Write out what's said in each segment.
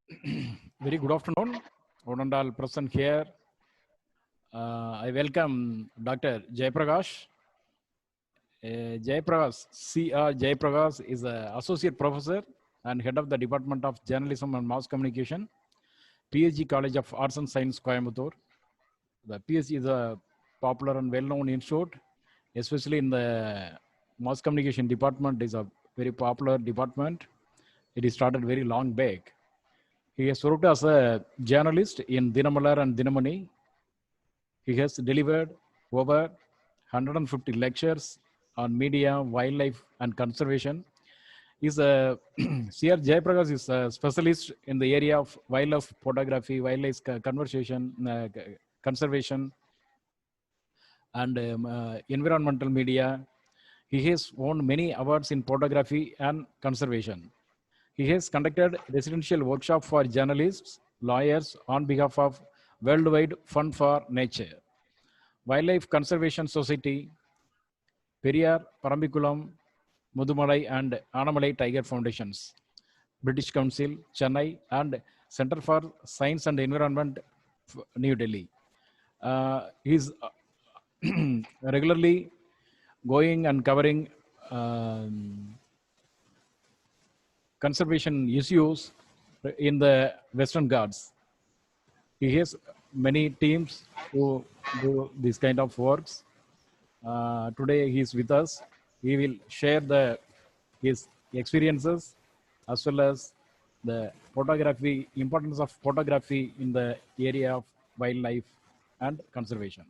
Very good afternoon. One and all present here. I welcome Dr. Jayaprakash. Jayaprakash, C.R. Jayaprakash is an associate professor and head of the Department of Journalism and Mass Communication, PhD College of Arts and Science, Coimbatore. The PhD is a popular and well-known institute, especially in the mass communication department. Is a very popular department. It is started very long back. He has worked as a journalist in Dinamalar and Dinamani. He has delivered over 150 lectures on media, wildlife, and conservation. He's a C.R. Jayaprakash is a specialist in the area of wildlife photography, wildlife conservation, and environmental media. He has won many awards in photography and conservation. He has conducted residential workshop for journalists, lawyers on behalf of Worldwide Fund for Nature, Wildlife Conservation Society, Periyar Parambiculam, Mudumalai and Anamalai Tiger Foundations, British Council, Chennai, and Center for Science and Environment, New Delhi. He's regularly going and covering conservation issues in the Western Ghats. He has many teams who do this kind of works. Today he is with us. He will share his experiences as well as the photography, importance of photography in the area of wildlife and conservation.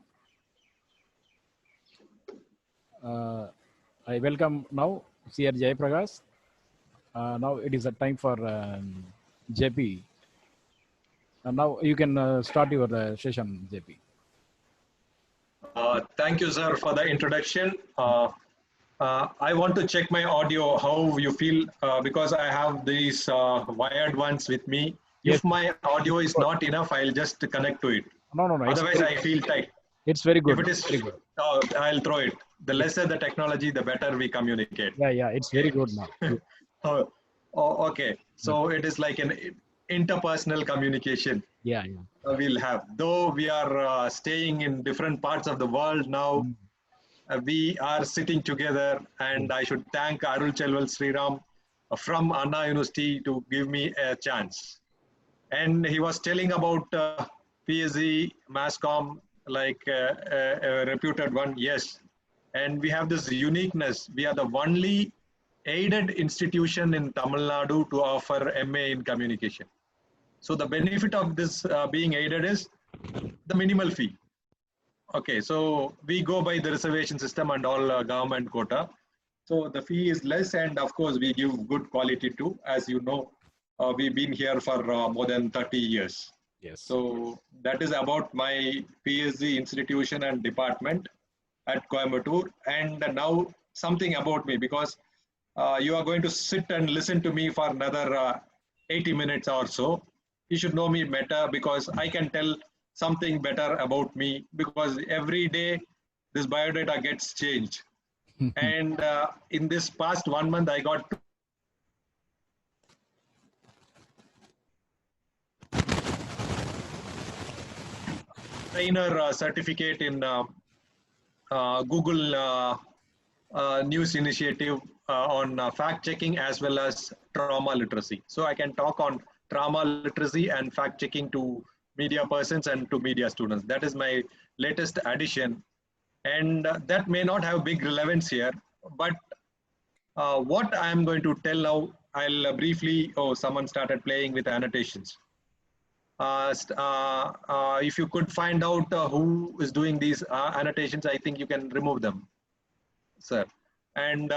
I welcome now C.R. Jayaprakash. Now it is a time for JP. Now you can start your session, JP. Thank you, sir, for the introduction. I want to check my audio, how you feel, because I have these wired ones with me. Yes. If my audio is not enough, I'll just connect to it. No. Otherwise, I feel tight. It's very good. If it is, very good. I'll throw it. The lesser the technology, the better we communicate. Yeah, it's very good now. Okay. So it is like an interpersonal communication. Yeah. We'll have. Though we are staying in different parts of the world now, we are sitting together, and I should thank Arul Chelval Sriram from Anna University to give me a chance. And he was telling about PSC, Masscom, like a reputed one, yes. And we have this uniqueness. We are the only aided institution in Tamil Nadu to offer MA in communication. So the benefit of this being aided is the minimal fee. Okay, so we go by the reservation system and all government quota. So the fee is less, and of course we give good quality too. As you know, we've been here for more than 30 years. Yes. So that is about my PhD institution and department at Coimbatore. And now something about me, because you are going to sit and listen to me for another 80 minutes or so. You should know me better, because I can tell something better about me, because every day this biodata gets changed. And in this past 1 month, I got trainer certificate in Google News Initiative on fact checking as well as trauma literacy. So I can talk on trauma literacy and fact checking to media persons and to media students. That is my latest addition. And that may not have big relevance here, but what I am going to tell now, I'll briefly, someone started playing with annotations. If you could find out who is doing these annotations, I think you can remove them, sir. And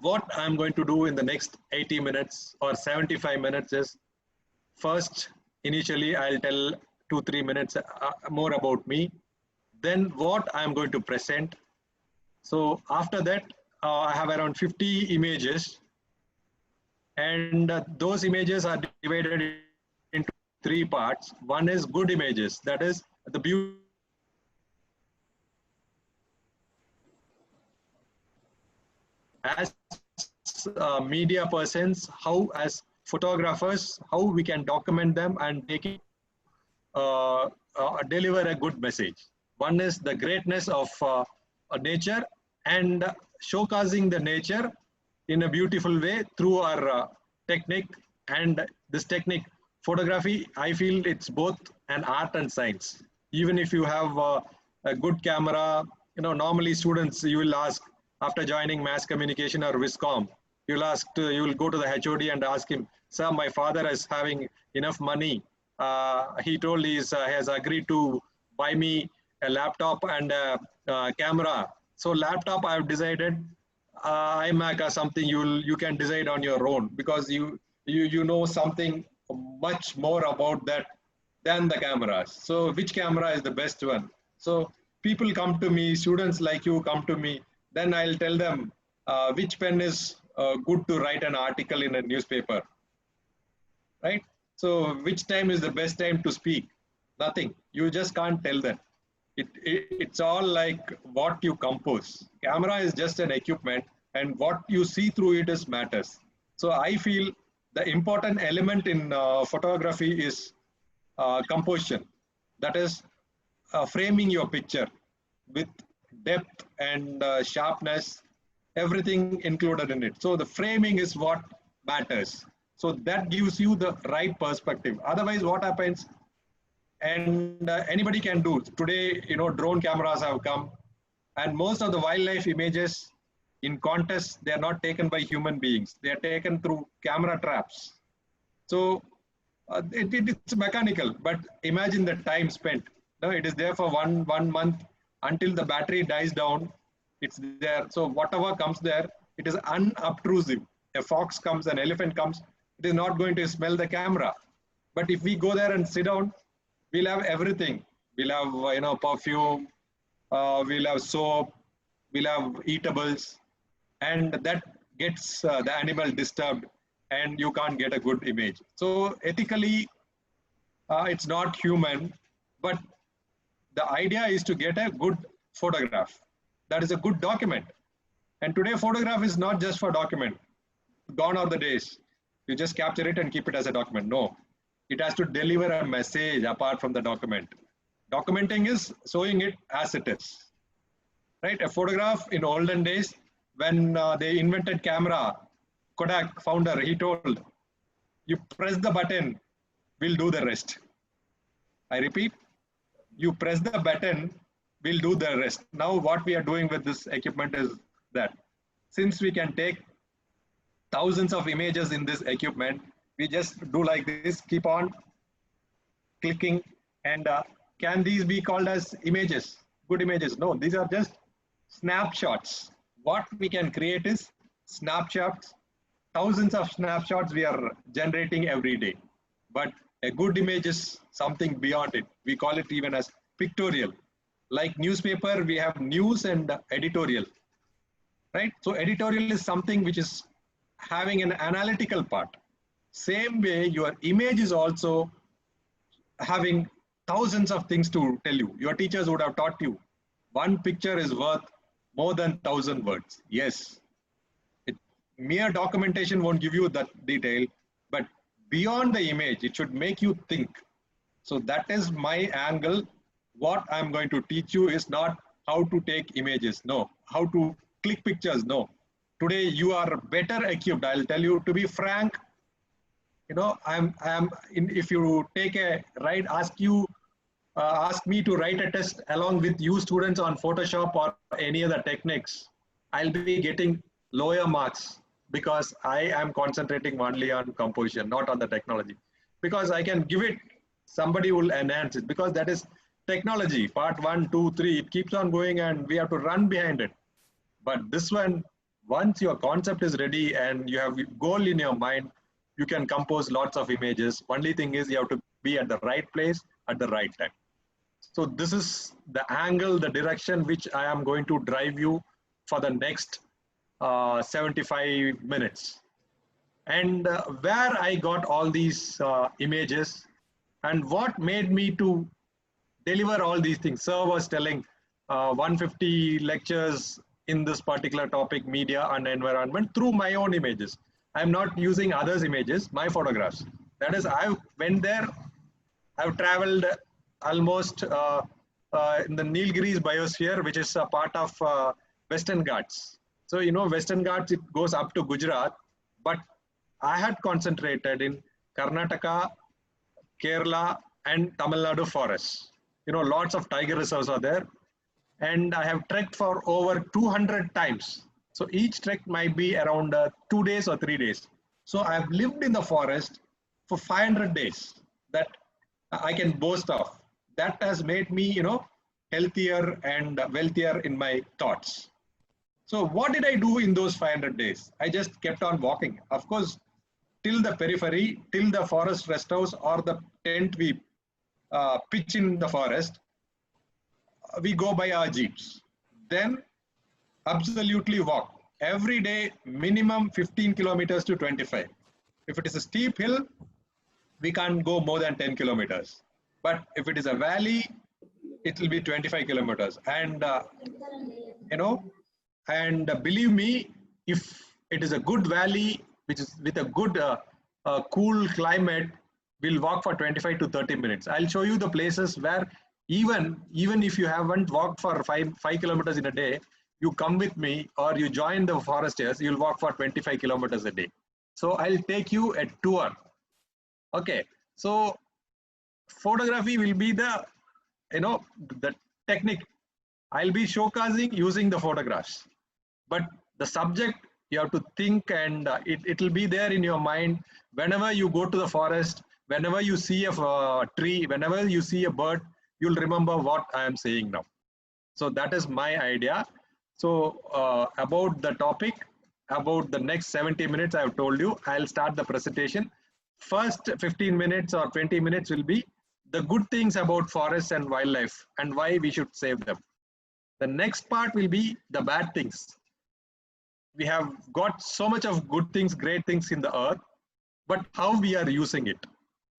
what I'm going to do in the next 80 minutes or 75 minutes is, first, initially, I'll tell 2-3 minutes more about me. Then what I'm going to present. So after that, I have around 50 images. And those images are divided into 3 parts. One is good images. That is the beauty. As media persons, how as photographers, how we can document them and take it, deliver a good message. One is the greatness of nature and showcasing the nature in a beautiful way through our technique. And this technique, photography, I feel it's both an art and science. Even if you have a good camera, normally students, you will ask after joining mass communication or Viscom, you will go to the HOD and ask him, sir, my father is having enough money. He told he has agreed to buy me a laptop and a camera. So laptop, I have decided iMac or something. You can decide on your own, because you know something much more about that than the cameras. So which camera is the best one? So people come to me, students like you come to me. Then I'll tell them which pen is good to write an article in a newspaper, right? So which time is the best time to speak? Nothing. You just can't tell that. It's all like what you compose. Camera is just an equipment, and what you see through it is matters. So I feel the important element in photography is composition. That is framing your picture with depth and sharpness, everything included in it. So the framing is what matters. So that gives you the right perspective. Otherwise, what happens? And anybody can do. Today, drone cameras have come, and most of the wildlife images in contests, they are not taken by human beings. They are taken through camera traps. So it's mechanical, but imagine the time spent. No, it is there for one month until the battery dies down. It's there. So whatever comes there, it is unobtrusive. A fox comes, an elephant comes, it is not going to smell the camera. But if we go there and sit down, we'll have everything. We'll have perfume, we'll have soap, we'll have eatables, and that gets the animal disturbed, and you can't get a good image. So ethically, it's not human, but the idea is to get a good photograph. That is a good document. And today, photograph is not just for document. Gone are the days. You just capture it and keep it as a document. No, it has to deliver a message apart from the document. Documenting is showing it as it is. Right? A photograph in olden days, when they invented camera, Kodak founder, he told, you press the button, we'll do the rest. I repeat, you press the button, we'll do the rest. Now what we are doing with this equipment is that since we can take thousands of images in this equipment, we just do like this, keep on clicking, and can these be called as images, good images? No, these are just snapshots. What we can create is snapshots. Thousands of snapshots we are generating every day. But a good image is something beyond it. We call it even as pictorial. Like newspaper, we have news and editorial, right? So editorial is something which is having an analytical part. Same way, your image is also having thousands of things to tell you. Your teachers would have taught you one picture is worth more than 1,000 words. Yes, mere documentation won't give you that detail, but beyond the image, it should make you think. So that is my angle. What I'm going to teach you is not how to take images, no. How to click pictures, no. Today you are better equipped. I'll tell you, to be frank, if you take a ride, ask me to write a test along with you students on Photoshop or any other techniques, I'll be getting lower marks, because I am concentrating only on composition, not on the technology. Because I can give it, somebody will enhance it, because that is technology, part 1, 2, 3, it keeps on going and we have to run behind it. But this one, once your concept is ready and you have a goal in your mind, you can compose lots of images. Only thing is you have to be at the right place at the right time. So this is the angle, the direction which I am going to drive you for the next 75 minutes. And where I got all these images and what made me to deliver all these things. Sir was telling 150 lectures in this particular topic, media and environment, through my own images. I'm not using others' images, my photographs. That is, I went there, I've traveled almost in the Nilgiris biosphere, which is a part of Western Ghats. So, you know, Western Ghats, it goes up to Gujarat, but I had concentrated in Karnataka, Kerala, and Tamil Nadu forests. You know, lots of tiger reserves are there. And I have trekked for over 200 times. So each trek might be around 2 days or 3 days. So I have lived in the forest for 500 days that I can boast of. That has made me, you know, healthier and wealthier in my thoughts. So what did I do in those 500 days? I just kept on walking. Of course, till the periphery, till the forest rest house or the tent we pitch in the forest, we go by our jeeps. Then absolutely walk. Every day, minimum 15 kilometers to 25. If it is a steep hill, we can't go more than 10 kilometers. But if it is a valley, it will be 25 kilometers. And, you know, and believe me, if it is a good valley, which is with a good cool climate, we'll walk for 25 to 30 minutes. I'll show you the places where even if you haven't walked for 5 kilometers in a day, you come with me or you join the foresters, you'll walk for 25 kilometers a day. So I'll take you a tour. Okay. So photography will be the, you know, the technique. I'll be showcasing using the photographs. But the subject, you have to think, and it will be there in your mind whenever you go to the forest, whenever you see a tree, whenever you see a bird, you'll remember what I am saying now. So that is my idea. So about the topic, about the next 70 minutes, I have told you, I'll start the presentation. First 15 minutes or 20 minutes will be the good things about forests and wildlife and why we should save them. The next part will be the bad things. We have got so much of good things, great things in the earth, but how we are using it,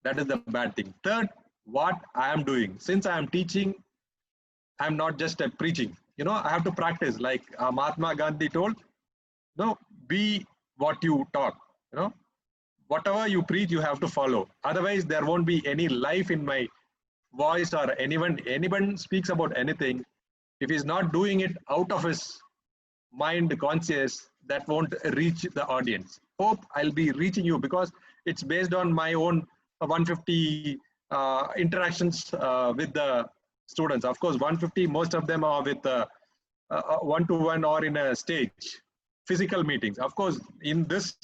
that is the bad thing. Third, what I am doing. Since I am teaching, I am not just preaching. You know, I have to practice. Like Mahatma Gandhi told, no, be what you talk. You know, whatever you preach, you have to follow. Otherwise, there won't be any life in my voice, or anyone speaks about anything. If he's not doing it out of his mind conscious, that won't reach the audience. Hope I'll be reaching you because it's based on my own 150 interactions with the students. Of course, 150, most of them are with one-to-one or in a stage, physical meetings. Of course, in this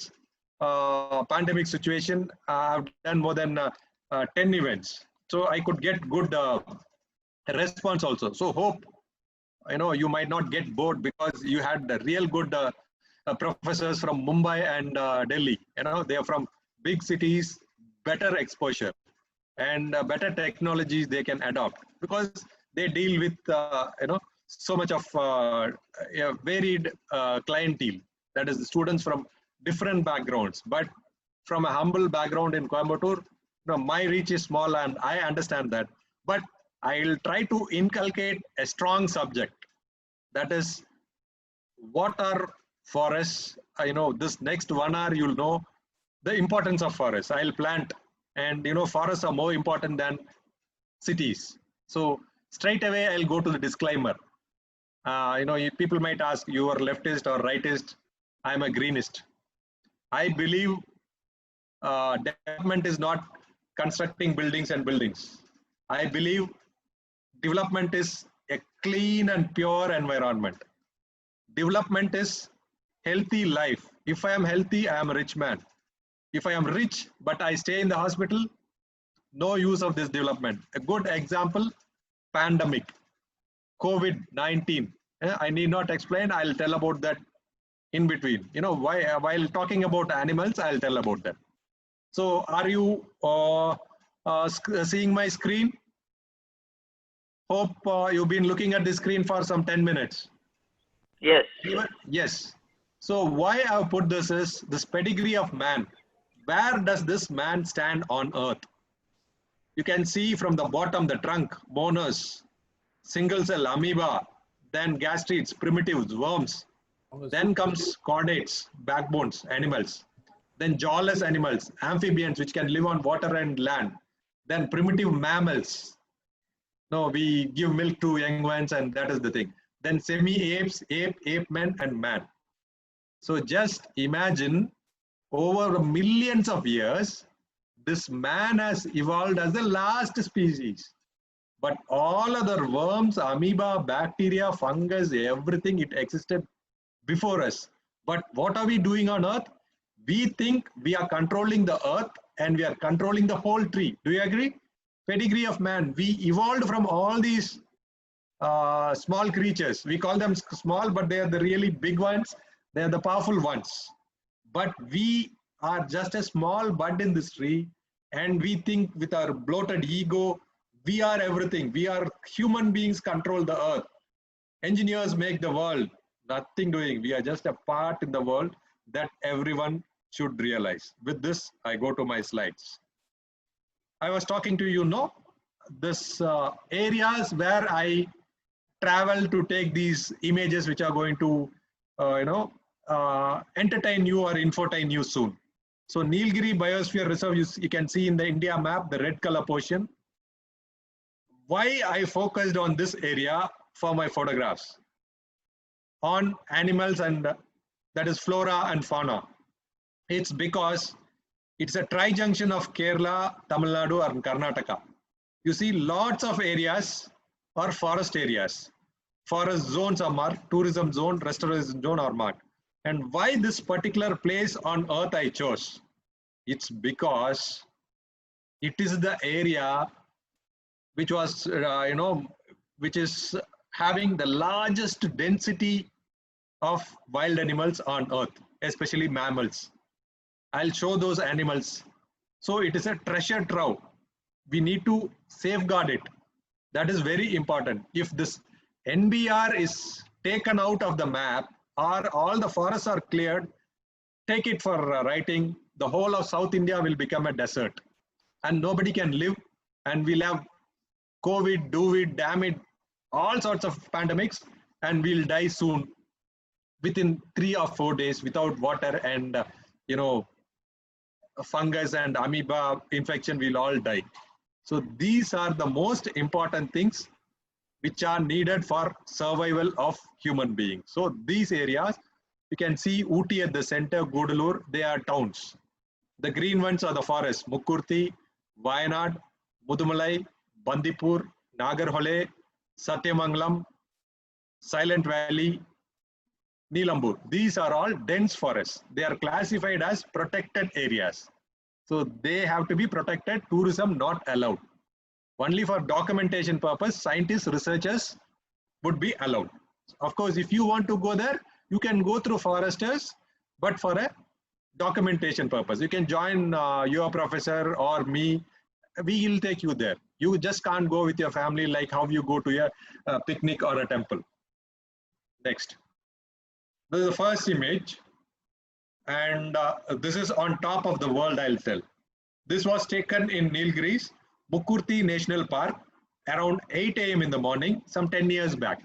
pandemic situation, I've done more than 10 events. So I could get good response also. So hope, you know, you might not get bored because you had the real good professors from Mumbai and Delhi. You know, they are from big cities, better exposure and better technologies they can adopt because they deal with, you know, so much of a varied clientele. That is the students from different backgrounds, but from a humble background in Coimbatore, you know, my reach is small and I understand that, but I'll try to inculcate a strong subject. That is, what are forests? You know, this next 1 hour, you'll know the importance of forests. I'll plant, and you know, forests are more important than cities. So straight away, I'll go to the disclaimer. You know, people might ask, you are leftist or rightist. I'm a greenist. I believe development is not constructing buildings and buildings. I believe development is a clean and pure environment. Development is healthy life. If I am healthy, I am a rich man. If I am rich, but I stay in the hospital, no use of this development. A good example, pandemic, COVID-19. I need not explain, I'll tell about that in between. You know, while talking about animals, I'll tell about that. So are you seeing my screen? Hope you've been looking at the screen for some 10 minutes. Yes. Yes. So why I've put this is this pedigree of man. Where does this man stand on earth? You can see from the bottom, the trunk, monas, single cell, amoeba, then gastrids, primitives, worms. Then comes chordates, backbones, animals. then jawless animals, amphibians which can live on water and land, then primitive mammals. No, we give milk to young ones and that is the thing. Then semi-apes, ape men and man. So just imagine over millions of years, this man has evolved as the last species. But all other worms, amoeba, bacteria, fungus, everything, it existed before us. But what are we doing on earth? We think we are controlling the earth and we are controlling the whole tree. Do you agree? Pedigree of man. We evolved from all these small creatures. We call them small, but they are the really big ones. They are the powerful ones. But we are just a small bud in this tree, and we think with our bloated ego, we are everything. We are human beings control the earth. Engineers make the world. Nothing doing. We are just a part in the world that everyone should realize. With this, I go to my slides. I was talking to you, no? This areas where I travel to take these images which are going to, entertain you or infotain you soon. So Nilgiri Biosphere Reserve, you can see in the India map, the red color portion. Why I focused on this area for my photographs on animals and that is flora and fauna. It's because it's a tri-junction of Kerala, Tamil Nadu and Karnataka. You see lots of areas are forest areas. Forest zones are marked, tourism zone, restoration zone are marked. And why this particular place on earth I chose? It's because it is the area which was, which is having the largest density of wild animals on earth, especially mammals. I'll show those animals. So it is a treasure trove. We need to safeguard it. That is very important. If this NBR is taken out of the map or all the forests are cleared, take it for writing, the whole of South India will become a desert and nobody can live, and we'll have COVID, do it, damn it, all sorts of pandemics, and we'll die soon within 3 or 4 days without water and, fungus and amoeba infection will all die. So these are the most important things which are needed for survival of human beings. So these areas, you can see Ooty at the center, Gudalur, they are towns. The green ones are the forests, Mukkurthi, Wayanad, Mudumalai, Bandipur, Nagarhole, Satyamangalam, Silent Valley, Neelambur. These are all dense forests. They are classified as protected areas. So they have to be protected, tourism not allowed. Only for documentation purpose, scientists, researchers would be allowed. Of course, if you want to go there, you can go through foresters, but for a documentation purpose. You can join your professor or me. We will take you there. You just can't go with your family like how you go to a picnic or a temple. Next. This is the first image. And this is on top of the world, I'll tell. This was taken in Nilgiris, Mukkurthi National Park, around 8 a.m. in the morning, some 10 years back.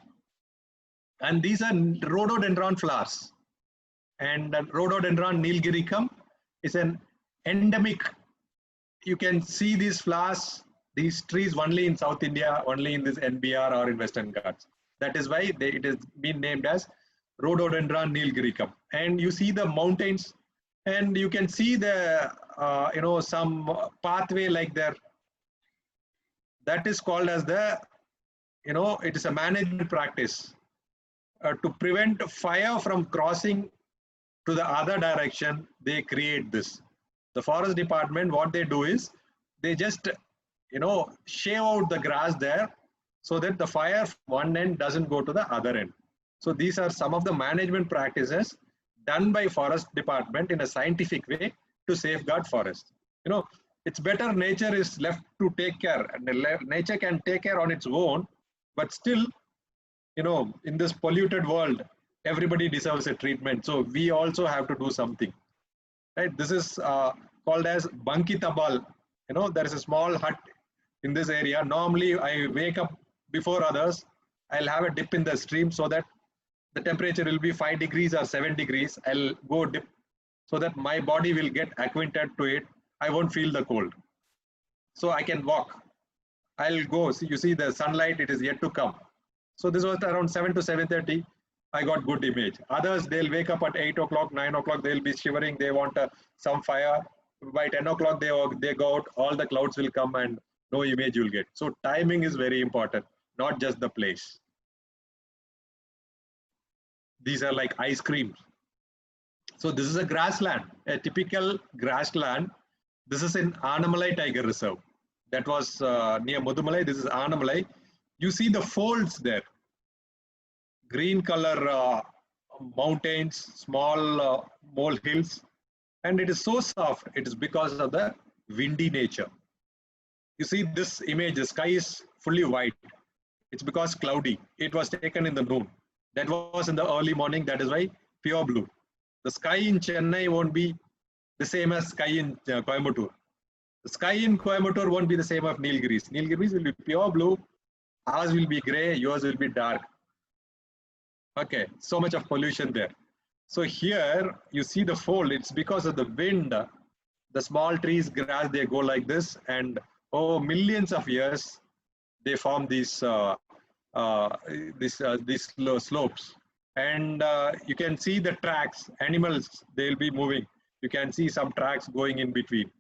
And these are rhododendron flowers. And rhododendron nilgiricum is an endemic. You can see these flowers, these trees only in South India, only in this NBR or in Western Ghats. That is why it has been named as Rhododendron nilgiricum. And you see the mountains, and you can see the some pathway like there. That is called as the it is a management practice to prevent fire from crossing to the other direction. They create this. The forest department, what they do is they just shave out the grass there so that the fire from one end doesn't go to the other end. So these are some of the management practices done by forest department in a scientific way to safeguard forest. It's better nature is left to take care. Nature can take care on its own, but still, in this polluted world, everybody deserves a treatment. So we also have to do something. Right? This is called as Banki Tabal. There is a small hut in this area. Normally, I wake up before others. I'll have a dip in the stream so that the temperature will be 5 degrees or 7 degrees. I'll go dip so that my body will get acquainted to it. I won't feel the cold. So I can walk. I'll go. See, you see the sunlight, it is yet to come. So this was around 7 to 7:30. I got good image. Others, they'll wake up at 8 o'clock, 9 o'clock, they'll be shivering. They want some fire. By 10 o'clock, they go out, all the clouds will come and no image you'll get. So timing is very important, not just the place. These are like ice creams. So this is a grassland, a typical grassland. This is in Anamalai Tiger Reserve. That was near Mudumalai. This is Anamalai. You see the folds there. Green color mountains, small mole hills. And it is so soft. It is because of the windy nature. You see this image, the sky is fully white. It's because cloudy. It was taken in the noon. That was in the early morning. That is why pure blue. The sky in Chennai won't be the same as sky in Coimbatore. The sky in Coimbatore won't be the same as Nilgiris. Nilgiris will be pure blue. Ours will be gray. Yours will be dark. Okay, so much of pollution there. So here you see the fold. It's because of the wind. The small trees, grass, they go like this, and over millions of years, they form these slopes. And you can see the tracks. Animals, they'll be moving. You can see some tracks going in between.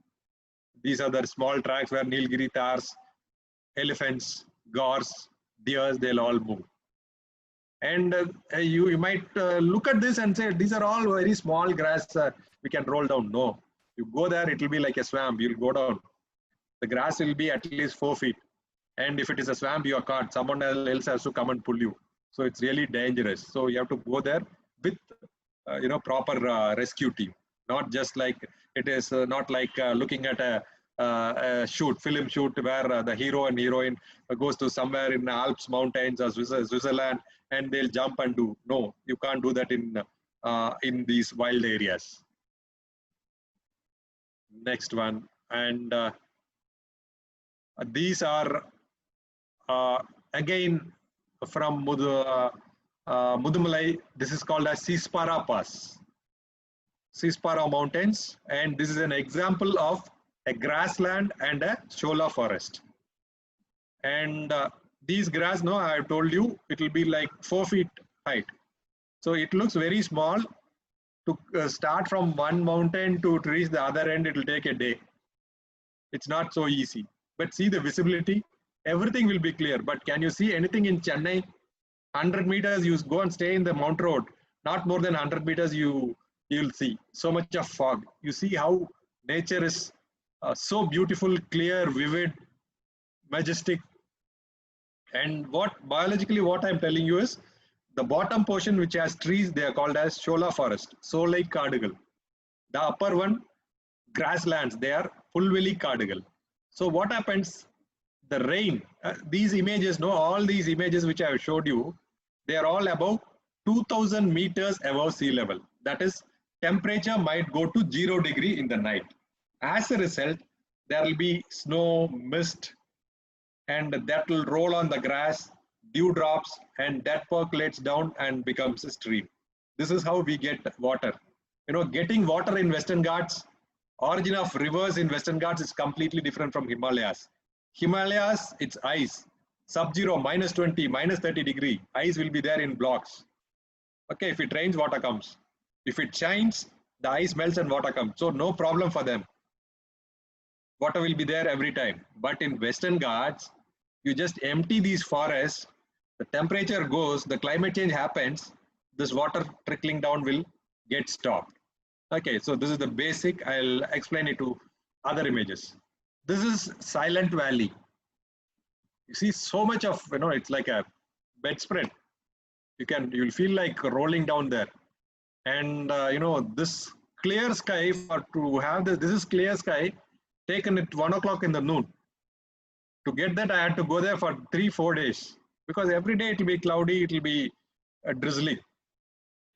These are the small tracks where Nilgiri tars, elephants, gores, deers, they'll all move. And you might look at this and say, these are all very small grass, we can roll down. No, you go there, it will be like a swamp, you'll go down. The grass will be at least 4 feet. And if it is a swamp, you are caught. Someone else has to come and pull you. So it's really dangerous. So you have to go there with, proper rescue team. Not just like, it is not like looking at a film shoot where the hero and heroine goes to somewhere in the Alps mountains or Switzerland and they'll jump and do. No, you can't do that in these wild areas. Next one. And these are again from Mudumalai. This is called as Sispara Pass. Sispara Mountains, and this is an example of a grassland and a shola forest. And these grass, no, I have told you, it will be like 4 feet height. So it looks very small. To start from one mountain to reach the other end, it will take a day. It's not so easy. But see the visibility, everything will be clear. But can you see anything in Chennai? 100 meters, you go and stay in the Mount Road. Not more than 100 meters, you'll see so much of fog. You see how nature is so beautiful, clear, vivid, majestic. And biologically what I'm telling you is the bottom portion which has trees, they are called as shola forest, Solai Kadugal. The upper one, grasslands, they are Pulveli Kadugal. So what happens? The rain, these images, all these images which I have showed you, they are all above 2000 meters above sea level. That is, temperature might go to 0 degree in the night. As a result, there will be snow, mist, and that will roll on the grass, dewdrops, and that percolates down and becomes a stream. This is how we get water. Getting water in Western Ghats, origin of rivers in Western Ghats is completely different from Himalayas. Himalayas, it's ice. Sub-zero, -20, -30 degree. Ice will be there in blocks. Okay, if it rains, water comes. If it shines, the ice melts and water comes. So no problem for them. Water will be there every time. But in Western Ghats, you just empty these forests, the temperature goes, the climate change happens, this water trickling down will get stopped. Okay, so this is the basic. I'll explain it to other images. This is Silent Valley. You see so much of, it's like a bedspread. You'll feel like rolling down there. And, this clear sky, to have this is clear sky, taken at 1 o'clock in the noon. To get that, I had to go there for 3-4 days because every day it will be cloudy, it will be drizzling.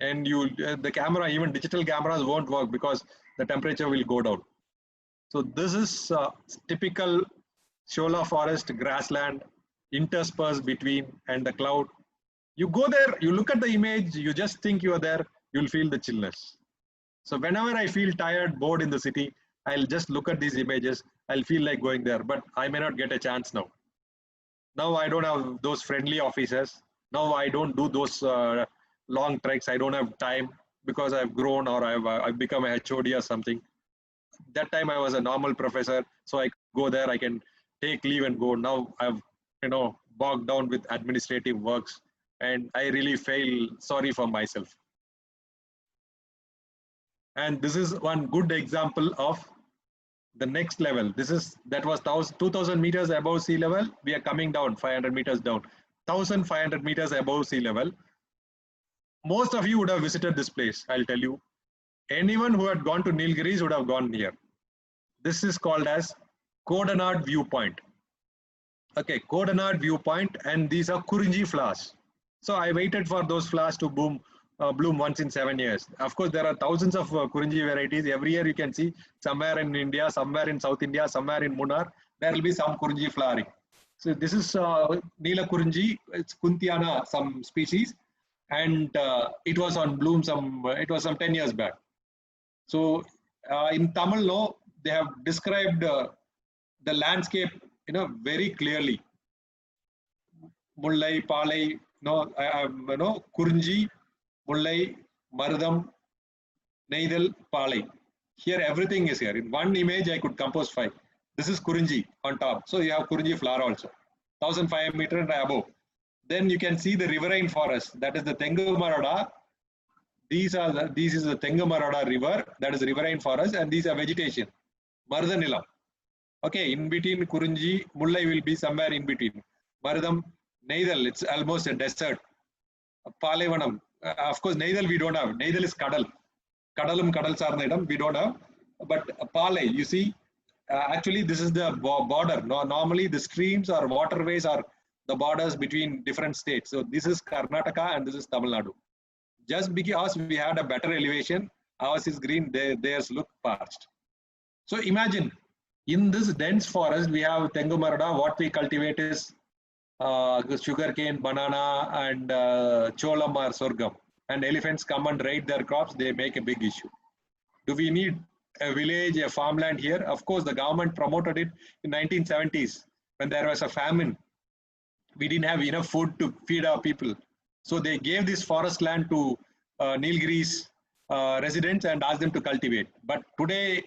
And the camera, even digital cameras won't work because the temperature will go down. So this is typical shola forest grassland interspersed between and the cloud. You go there, you look at the image, you just think you are there, you'll feel the chillness. So whenever I feel tired, bored in the city, I'll just look at these images. I'll feel like going there, but I may not get a chance now. Now I don't have those friendly officers. Now I don't do those long treks. I don't have time because I've grown or I've become a HOD or something. That time I was a normal professor, so I go there. I can take leave and go. Now I've bogged down with administrative works, and I really feel sorry for myself. And this is one good example of the next level. That was 2,000 meters above sea level. We are coming down 500 meters down, 1,500 meters above sea level. Most of you would have visited this place. I'll tell you, anyone who had gone to Nilgiris would have gone here. This is called as Kodanad viewpoint. Okay, Kodanad viewpoint, and these are Kurinji flowers. So I waited for those flowers to bloom once in 7 years. Of course, there are thousands of Kurinji varieties. Every year you can see somewhere in India, somewhere in South India, somewhere in Munnar, there will be some Kurinji flowering. So this is Neela Kurinji. It's Kuntiana, some species, and it was on bloom it was some 10 years back. So in Tamil law, they have described the landscape, very clearly. Mullai, Palai, Kurinji, Mullai, Marudam, Neidal, Palai. Here everything is here. In one image I could compose 5. This is Kurinji on top. So you have Kurinji flower also. 1,500 meters and above. Then you can see the riverine forest. That is the Tengumaroda. This is the Tengumaroda river. That is riverine forest, and these are vegetation. Marudanilam. Okay, in between Kurinji, Mullai will be somewhere in between. Marudam, Neidal, it's almost a desert. Palaivanam, of course, Neidal we don't have. Neidal is Kadal. Kadalum Kadal Sarnedam, we don't have. But Palai, you see, actually this is the border. Normally the streams or waterways are the borders between different states. So this is Karnataka and this is Tamil Nadu. Just because we had a better elevation, ours is green, theirs look parched. So imagine, in this dense forest, we have Tengumaroda. What we cultivate is sugarcane, banana, and cholam or sorghum. And elephants come and raid their crops. They make a big issue. Do we need a village, a farmland here? Of course, the government promoted it in 1970s when there was a famine. We didn't have enough food to feed our people. So they gave this forest land to Nilgiris residents and asked them to cultivate. But today,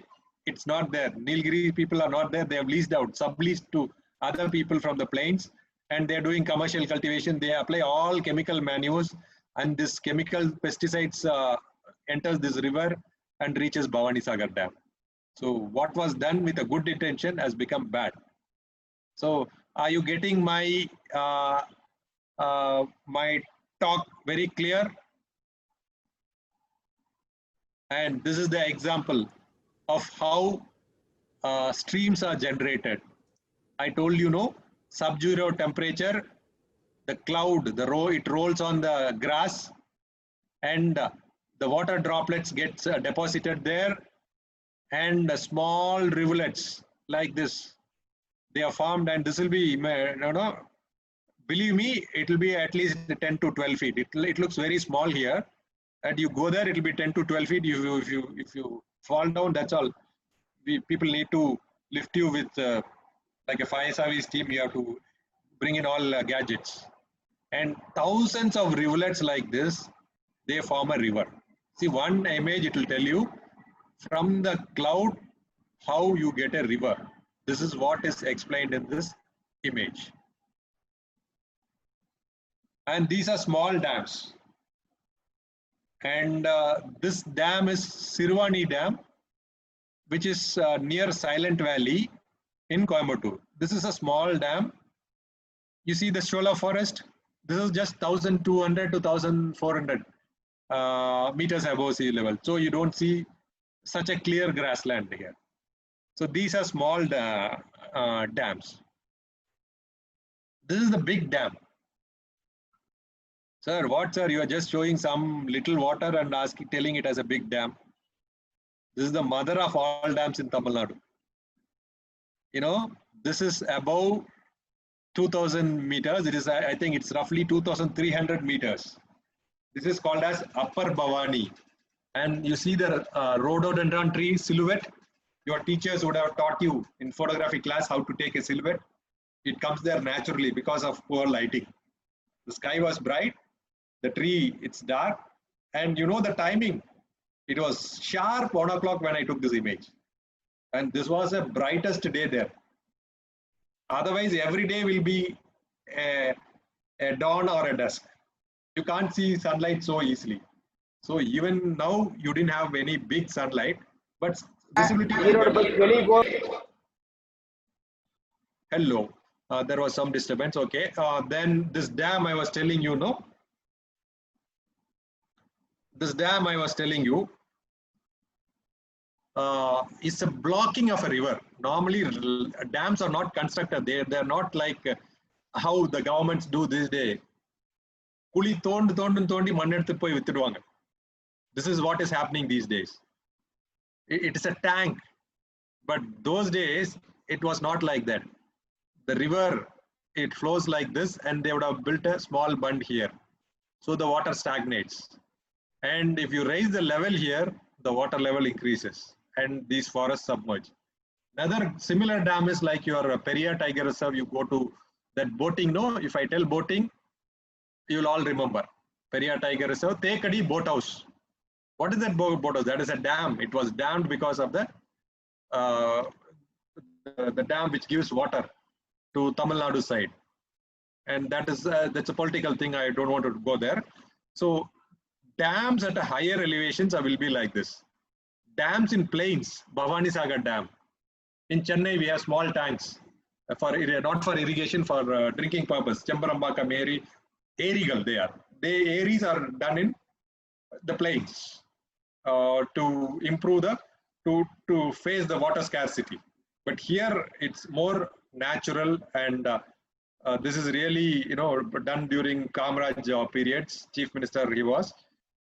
it's not there. Nilgiri people are not there. They have leased out, subleased to other people from the plains, and they're doing commercial cultivation. They apply all chemical manures, and this chemical pesticides enters this river and reaches Bhavani Sagar Dam. So what was done with a good intention has become bad. So are you getting my my talk very clear? And this is the example of how streams are generated. I told you, sub-zero temperature, the cloud, it rolls on the grass, and the water droplets gets deposited there, and small rivulets like this, they are formed, and this will be, believe me, it will be at least 10 to 12 feet. It looks very small here, and you go there, it will be 10 to 12 feet. If you fall down, that's all. People need to lift you with like a fire service team. You have to bring in all gadgets. And thousands of rivulets like this, they form a river. See, one image, it will tell you from the cloud how you get a river. This is what is explained in this image. And these are small dams. And this dam is Sirvani Dam, which is near Silent Valley in Coimbatore. This is a small dam. You see the Shola forest? This is just 1,200 to 1,400 meters above sea level. So you don't see such a clear grassland here. So these are small dams. This is the big dam. Sir, what sir? You are just showing some little water and telling it as a big dam. This is the mother of all dams in Tamil Nadu. This is above 2,000 meters. It is, I think it's roughly 2,300 meters. This is called as Upper Bhavani. And you see the rhododendron tree silhouette. Your teachers would have taught you in photography class how to take a silhouette. It comes there naturally because of poor lighting. The sky was bright, the tree, it's dark, and you know the timing. It was sharp 1 o'clock when I took this image. And this was the brightest day there. Otherwise, every day will be a dawn or a dusk. You can't see sunlight so easily. So even now, you didn't have any big sunlight, but visibility. Hello. There was some disturbance. Okay. Then this dam I was telling you, no? This dam I was telling you is a blocking of a river. Normally, dams are not constructed. They're not like how the governments do this day. Kuli thondi manneduthu poi vittuduvaanga. This is what is happening these days. It is a tank, but those days it was not like that. The river, it flows like this, and they would have built a small bund here. So the water stagnates. And if you raise the level here, the water level increases and these forests submerge. Another similar dam is like your Periyar Tiger Reserve. You go to that boating, no? If I tell boating, you'll all remember. Periyar Tiger Reserve, Thekadi Boat House. What is that boat house? That is a dam. It was dammed because of the dam which gives water to Tamil Nadu side. And that is that's a political thing. I don't want to go there. So dams at a higher elevations will be like this. Dams in plains, Bhavani Sagar Dam. In Chennai, we have small tanks for not for irrigation, for drinking purpose. Chambarambaka, Meri, Erigal, they are. Areas are done in the plains to improve to face the water scarcity. But here it's more natural, and this is really done during Kamaraj periods. Chief Minister he was,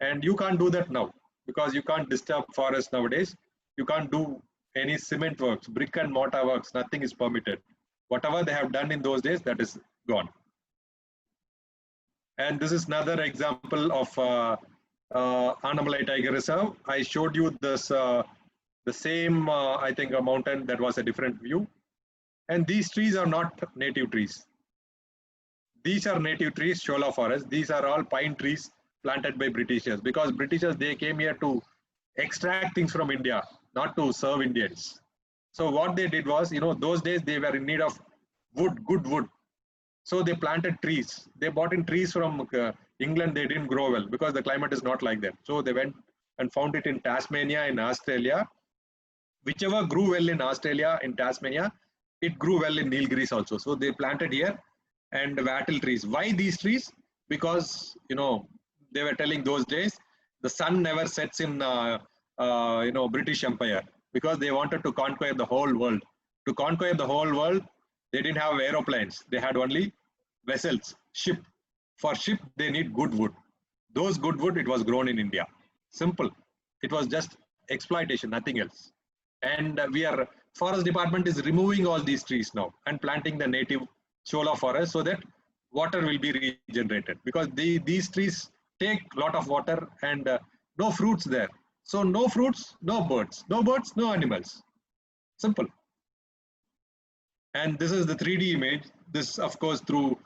and you can't do that now because you can't disturb forests nowadays. You can't do any cement works, brick and mortar works. Nothing is permitted. Whatever they have done in those days, that is gone. And this is another example of Annamalai Tiger Reserve. I showed you this the same I think a mountain that was a different view. And these trees are not native trees. These are native trees, Shola forest. These are all pine trees planted by Britishers, because Britishers, they came here to extract things from India, not to serve Indians. So what they did was, those days they were in need of wood, good wood. So they planted trees. They bought in trees from England. They didn't grow well because the climate is not like that. So they went and found it in Tasmania, in Australia. Whichever grew well in Australia, in Tasmania, it grew well in Nilgiris also. So they planted here and wattle trees. Why these trees? Because, they were telling those days, the sun never sets in, British Empire, because they wanted to conquer the whole world. To conquer the whole world, they didn't have aeroplanes. They had only vessels, ship. For ship, they need good wood. Those good wood, it was grown in India. Simple. It was just exploitation, nothing else. And forest department is removing all these trees now and planting the native Shola forest so that water will be regenerated, because these trees take a lot of water and no fruits there. So no fruits, no birds. No birds, no animals. Simple. And this is the 3D image. This, of course, through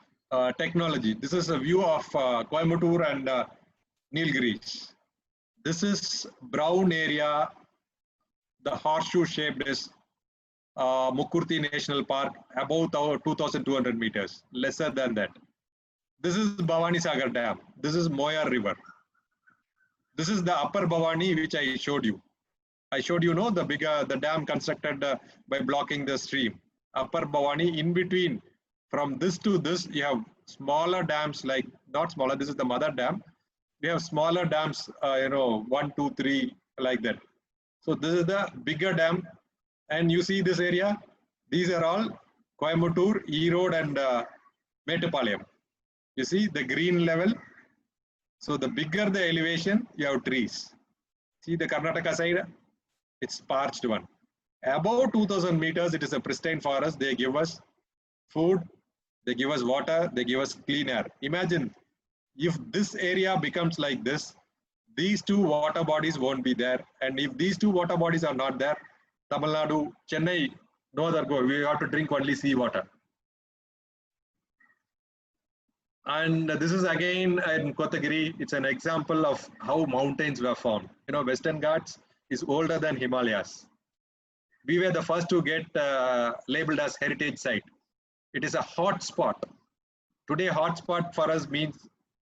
technology. This is a view of Coimbatore and Nilgiris. This is brown area. The horseshoe shaped is Mukkurthi National Park, about 2,200 meters, lesser than that. This is Bhavani Sagar Dam. This is Moyar River. This is the upper Bhavani, which I showed you. I showed you, the dam constructed by blocking the stream. Upper Bhavani, in between, from this to this, you have smaller dams, like, not smaller, this is the mother dam. We have smaller dams, 1, 2, 3, like that. So this is the bigger dam. And you see this area, these are all Coimbatore, Erode and Mettupalayam. You see the green level. So the bigger the elevation, you have trees. See the Karnataka side, it's parched one. Above 2,000 meters, it is a pristine forest. They give us food, they give us water, they give us clean air. Imagine if this area becomes like this, these two water bodies won't be there. And if these two water bodies are not there, Tamil Nadu, Chennai, no other go. We have to drink only sea water. And this is again in Kotagiri. It's an example of how mountains were formed. You know, Western Ghats is older than Himalayas. We were the first to get labeled as heritage site. It is a hot spot. Today, hot spot for us means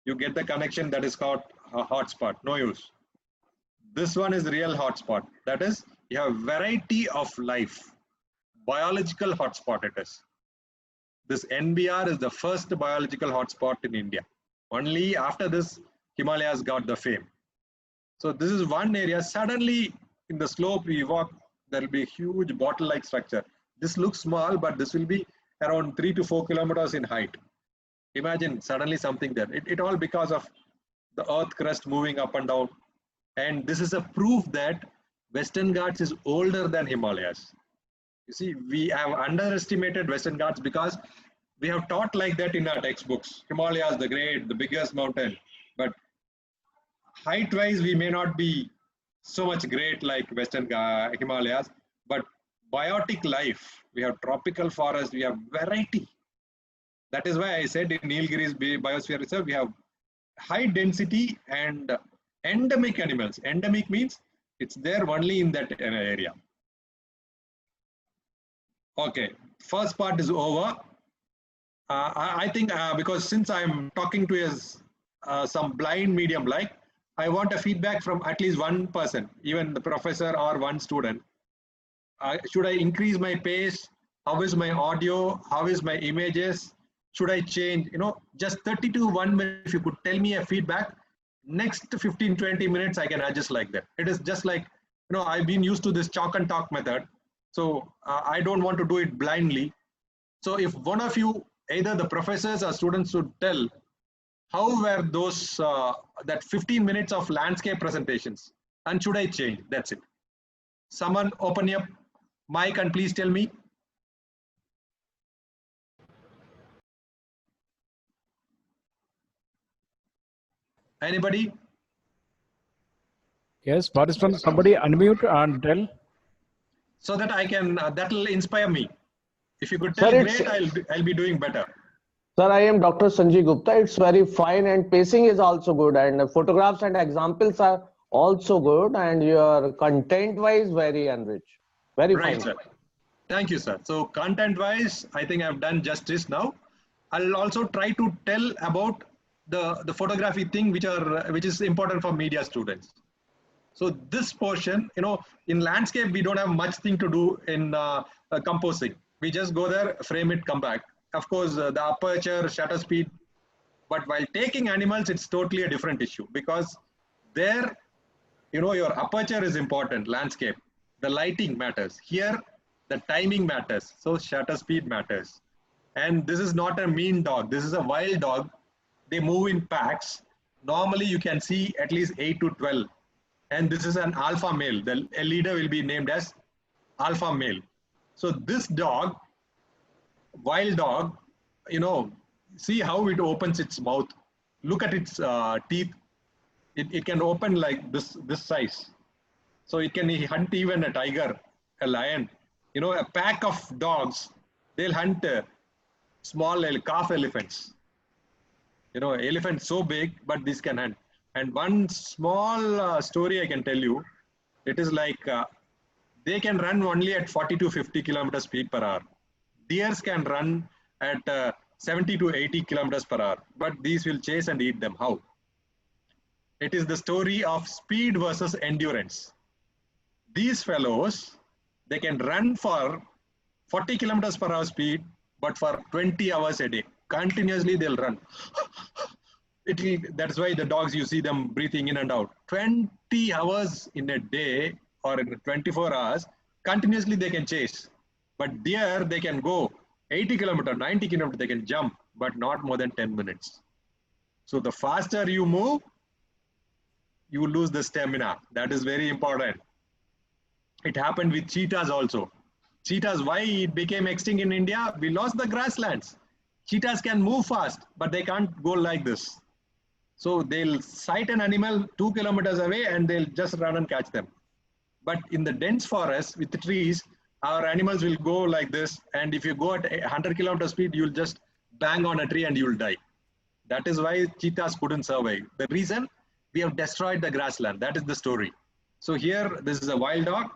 you get the connection that is called a hot spot. No use. This one is real hot spot. That is, you have variety of life. Biological hotspot it is. This NBR is the first biological hotspot in India. Only after this, Himalayas got the fame. So this is one area. Suddenly, in the slope we walk, there will be a huge bottle-like structure. This looks small, but this will be around 3 to 4 kilometers in height. Imagine suddenly something there. It all because of the earth crust moving up and down. And this is a proof that Western Ghats is older than Himalayas. You see, we have underestimated Western Ghats because we have taught like that in our textbooks. Himalayas, the great, the biggest mountain. But height-wise, we may not be so much great like Western Himalayas. But biotic life, we have tropical forest, we have variety. That is why I said in Nilgiris Biosphere Reserve, we have high density and endemic animals. Endemic means it's there only in that area. Okay, first part is over. I think because since I'm talking to some blind medium like, I want a feedback from at least one person, even the professor or one student. Should I increase my pace? How is my audio? How is my images? Should I change? You know, just 30 to 1 minute, if you could tell me a feedback, next 15, 20 minutes, I can adjust like that. It is just like, you know, I've been used to this chalk and talk method. So I don't want to do it blindly. So if one of you, either the professors or students, should tell how were those, that 15 minutes of landscape presentations, and should I change? That's it. Someone open your mic and please tell me. Anybody? Yes, participant, somebody unmute and tell. So that I can, that will inspire me. If you could tell, Sir, great, I'll be doing better. Sir, I am Dr. Sanjay Gupta. It's very fine and pacing is also good and photographs and examples are also good and your content-wise very enriched. Very Right, fine. sir. Thank you, sir. So content-wise, I think I've done justice now. I'll also try to tell about the photography thing which is important for media students. So this portion, you know, in landscape, we don't have much thing to do in composing. We just go there, frame it, come back. Of course, the aperture, shutter speed. But while taking animals, it's totally a different issue because there, you know, your aperture is important, landscape. The lighting matters. Here, the timing matters. So shutter speed matters. And this is not a mean dog. This is a wild dog. They move in packs. Normally, you can see at least 8 to 12. And this is an alpha male. The leader will be named as alpha male. So this dog, wild dog, you know, see how it opens its mouth. Look at its teeth. It can open like this size. So it can hunt even a tiger, a lion. You know, a pack of dogs, they'll hunt small calf elephants. You know, elephants so big, but this can hunt. And one small story I can tell you, it is like they can run only at 40 to 50 kilometers speed per hour. Deers can run at 70 to 80 kilometers per hour, but these will chase and eat them. How? It is the story of speed versus endurance. These fellows, they can run for 40 kilometers per hour speed, but for 20 hours a day. Continuously they'll run. That's why the dogs, you see them breathing in and out. 20 hours in a day or in 24 hours, continuously they can chase. But deer, they can go 80 kilometers, 90 kilometers, they can jump, but not more than 10 minutes. So the faster you move, you lose the stamina. That is very important. It happened with cheetahs also. Cheetahs, why it became extinct in India? We lost the grasslands. Cheetahs can move fast, but they can't go like this. So they'll sight an animal 2 kilometers away and they'll just run and catch them. But in the dense forest with the trees, our animals will go like this. And if you go at 100 kilometer speed, you'll just bang on a tree and you'll die. That is why cheetahs couldn't survive. The reason, we have destroyed the grassland. That is the story. So here, this is a wild dog.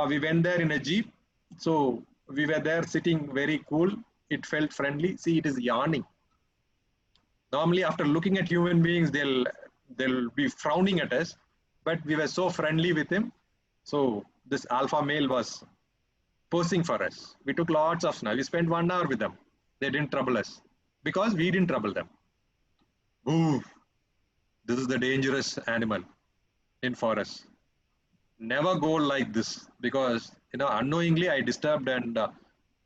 We went there in a jeep. So we were there sitting very cool. It felt friendly. See, it is yawning. Normally, after looking at human beings, they'll be frowning at us. But we were so friendly with him. So this alpha male was posing for us. We took lots of snuff. We spent 1 hour with them. They didn't trouble us because we didn't trouble them. Ooh, this is the dangerous animal in forest. Never go like this because, unknowingly I disturbed and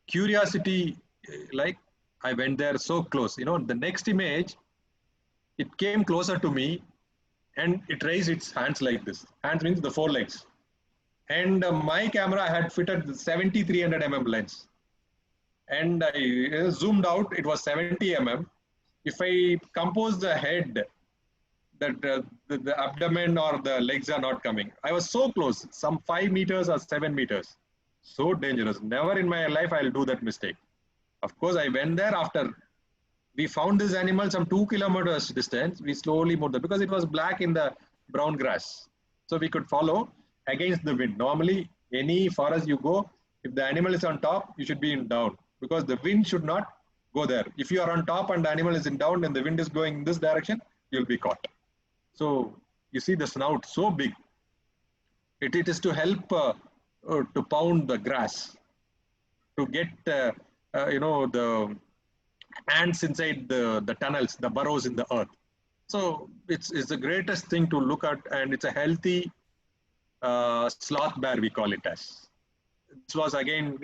curiosity, like I went there so close. The next image, it came closer to me and it raised its hands like this. Hands means the 4 legs. And my camera had fitted 70-300 mm lens. And I zoomed out, it was 70 mm. If I compose the head, that the abdomen or the legs are not coming. I was so close, some 5 meters or 7 meters. So dangerous. Never in my life I'll do that mistake. Of course, I went there after we found this animal some 2 kilometers distance. We slowly moved there because it was black in the brown grass. So we could follow against the wind. Normally, any forest you go, if the animal is on top, you should be in down because the wind should not go there. If you are on top and the animal is in down and the wind is going in this direction, you'll be caught. So you see the snout so big. It is to help to pound the grass, to get the ants inside the tunnels, the burrows in the earth. So it's the greatest thing to look at, and it's a healthy sloth bear, we call it as. This was again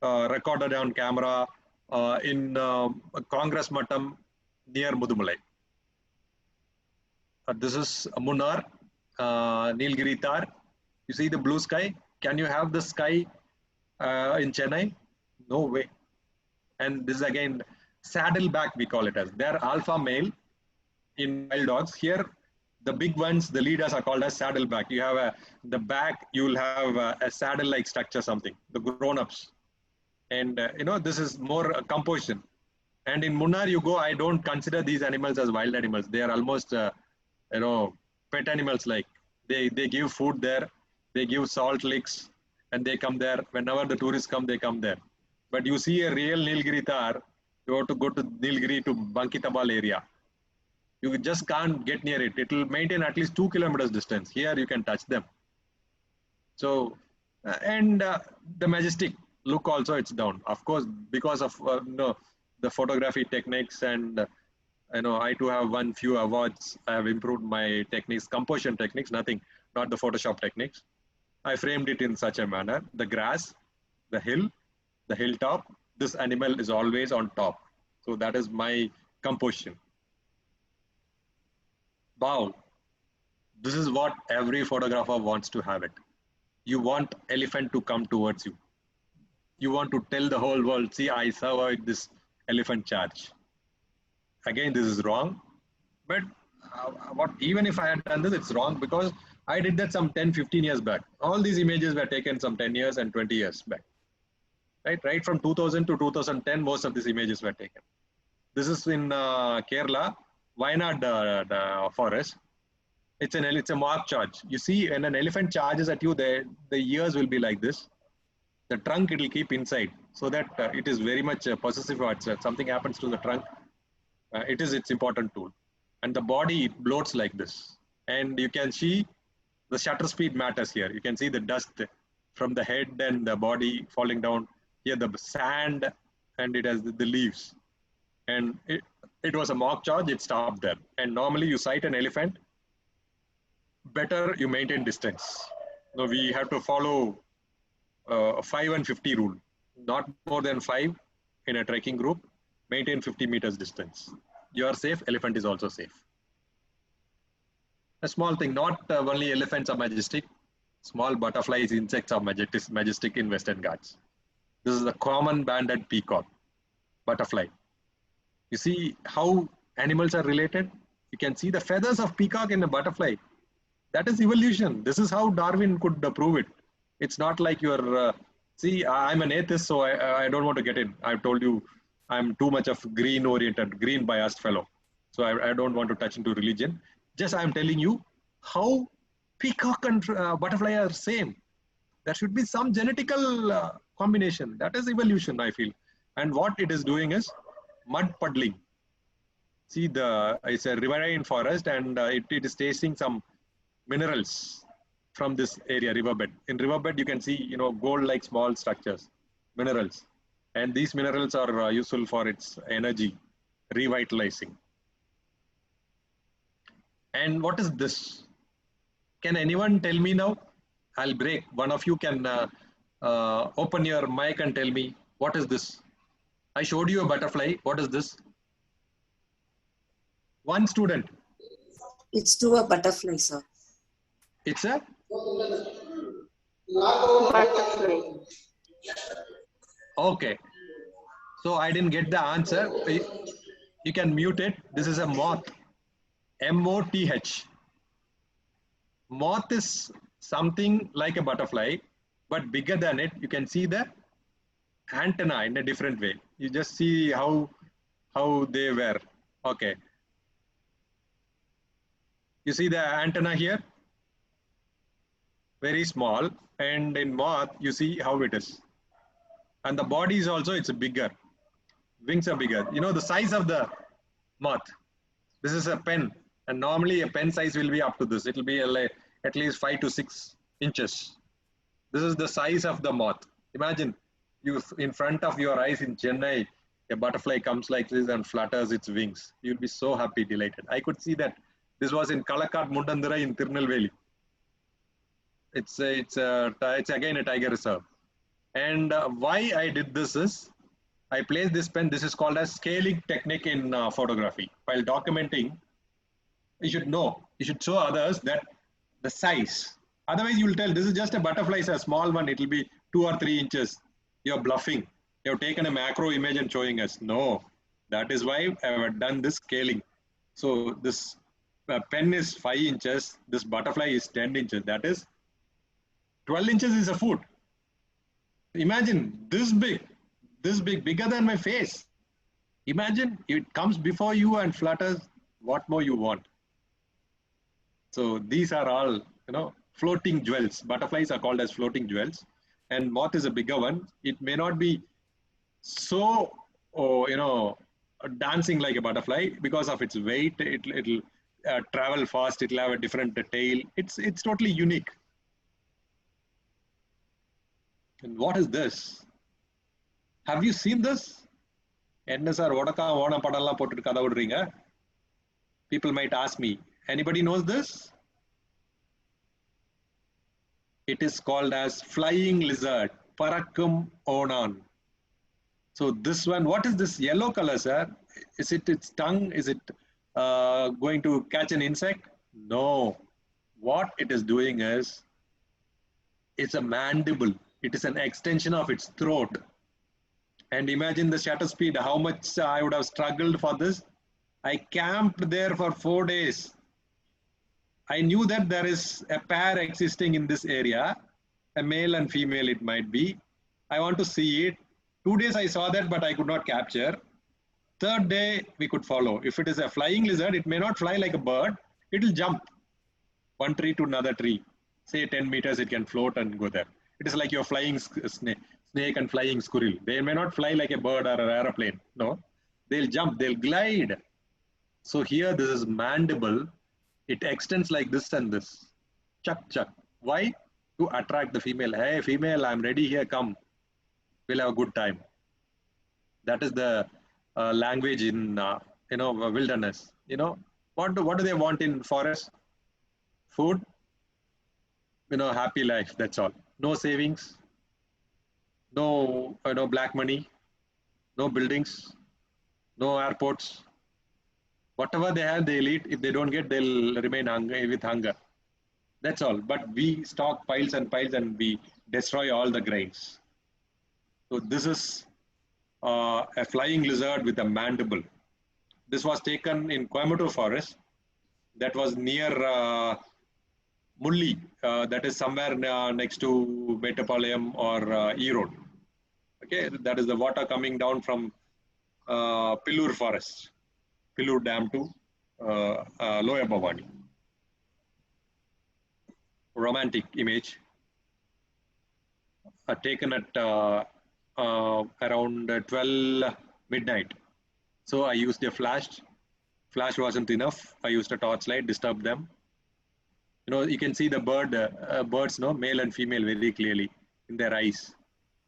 recorded on camera in Congress Mattam near Mudumalai. This is Munnar, Nilgiri Thar. You see the blue sky? Can you have the sky in Chennai? No way. And this is again saddleback, we call it as. They're alpha male in wild dogs. Here, the big ones, the leaders are called as saddleback. You have the back, you will have a saddle-like structure, something, the grown-ups. And this is more composition. And in Munnar, you go, I don't consider these animals as wild animals. They are almost, pet animals like. They give food there, they give salt licks, and they come there. Whenever the tourists come, they come there. But you see a real Nilgiri Thar, you have to go to Nilgiri to Bankitabal area. You just can't get near it. It will maintain at least 2 kilometers distance. Here you can touch them. So, and the majestic look also, it's down. Of course, because of the photography techniques, and I too have won few awards. I have improved my techniques, composition techniques, not the Photoshop techniques. I framed it in such a manner. The grass, the hill, the hilltop, this animal is always on top. So that is my composition. Wow. This is what every photographer wants to have it. You want elephant to come towards you. You want to tell the whole world, see, I survived this elephant charge. Again, this is wrong. But even if I had done this, it's wrong because I did that some 10, 15 years back. All these images were taken some 10 years and 20 years back. Right from 2000 to 2010, most of these images were taken. This is in Kerala, Wayanad forest. It's a mark charge. You see, when an elephant charges at you, the ears will be like this. The trunk, it will keep inside, so that it is very much possessive. Something happens to the trunk, it is its important tool. And the body, it bloats like this. And you can see the shutter speed matters here. You can see the dust from the head and the body falling down. Here the sand, and it has the leaves. And it was a mock charge, it stopped there. And normally you sight an elephant, better you maintain distance. Now we have to follow a 5 and 50 rule. Not more than 5 in a trekking group, maintain 50 meters distance. You are safe, elephant is also safe. A small thing, not only elephants are majestic, small butterflies, insects are majestic in Western Ghats. This is the common banded peacock, butterfly. You see how animals are related? You can see the feathers of peacock in a butterfly. That is evolution. This is how Darwin could prove it. It's not like you're, see, I'm an atheist, so I don't want to get in. I've told you I'm too much of green oriented, green biased fellow. So I don't want to touch into religion. Just I'm telling you how peacock and butterfly are same. There should be some genetical combination. That is evolution, I feel. And what it is doing is mud puddling. See, it's a riverine forest, and it is tasting some minerals from this area, riverbed. In riverbed, you can see, gold-like small structures, minerals. And these minerals are useful for its energy, revitalizing. And what is this? Can anyone tell me now? I'll break. One of you can open your mic and tell me, what is this? I showed you a butterfly. What is this? One student. It's to a butterfly, sir. It's a? Butterfly. Okay. So I didn't get the answer. You can mute it. This is a moth. M-O-T-H. Moth is something like a butterfly, but bigger than it. You can see the antenna in a different way. You just see how they were. Okay. You see the antenna here? Very small. And in moth, you see how it is. And the body is also, it's bigger. Wings are bigger. The size of the moth. This is a pen. And normally a pen size will be up to this. It will be like at least 5 to 6 inches. This is the size of the moth. Imagine you in front of your eyes in Chennai, a butterfly comes like this and flutters its wings. You'll be so happy, delighted. I could see that. This was in Kalakat Mundandara in Tirunelveli. It's again a tiger reserve. And why I did this is, I placed this pen. This is called as scaling technique in photography. While documenting, you should know, you should show others that the size. Otherwise, you will tell this is just a butterfly, it's a small one. It will be 2 or 3 inches. You're bluffing. You have taken a macro image and showing us. No, that is why I have done this scaling. So this pen is 5 inches. This butterfly is 10 inches. That is 12 inches is a foot. Imagine this big, bigger than my face. Imagine it comes before you and flutters. What more you want? So these are all, floating jewels. Butterflies are called as floating jewels. And moth is a bigger one. It may not be so, dancing like a butterfly because of its weight. It'll travel fast. It'll have a different tail. It's totally unique. And what is this? Have you seen this? People might ask me, anybody knows this? It is called as flying lizard, Parakkum onan. So this one, what is this yellow color, sir? Is it its tongue? Is it going to catch an insect? No. What it is doing is, it's a mandible. It is an extension of its throat. And imagine the shutter speed, how much I would have struggled for this. I camped there for 4 days. I knew that there is a pair existing in this area, a male and female it might be. I want to see it. 2 days I saw that, but I could not capture. 3rd day, we could follow. If it is a flying lizard, it may not fly like a bird. It will jump one tree to another tree. Say 10 meters, it can float and go there. It is like you're flying snake and flying squirrel. They may not fly like a bird or an aeroplane. No, they'll jump, they'll glide. So here, this is mandible. It extends like this and this. Chuck, chuck. Why? To attract the female. Hey, female, I'm ready here. Come. We'll have a good time. That is the language in wilderness. What do they want in forest? Food. Happy life. That's all. No savings. No, black money. No buildings. No airports. Whatever they have, they'll eat. If they don't get, they'll remain with hunger. That's all. But we stock piles and piles and we destroy all the grains. So this is a flying lizard with a mandible. This was taken in Coimbatore forest. that was near Mulli, that is somewhere next to Metropolium or Erode. Okay, that is the water coming down from Pillur Forest, Pillur Dam to Lower Bhavani. Romantic image taken at around 12 midnight. So I used a flash. Flash wasn't enough. I used a torchlight, disturbed them. You know, you can see the birds, no, male and female, very clearly in their eyes.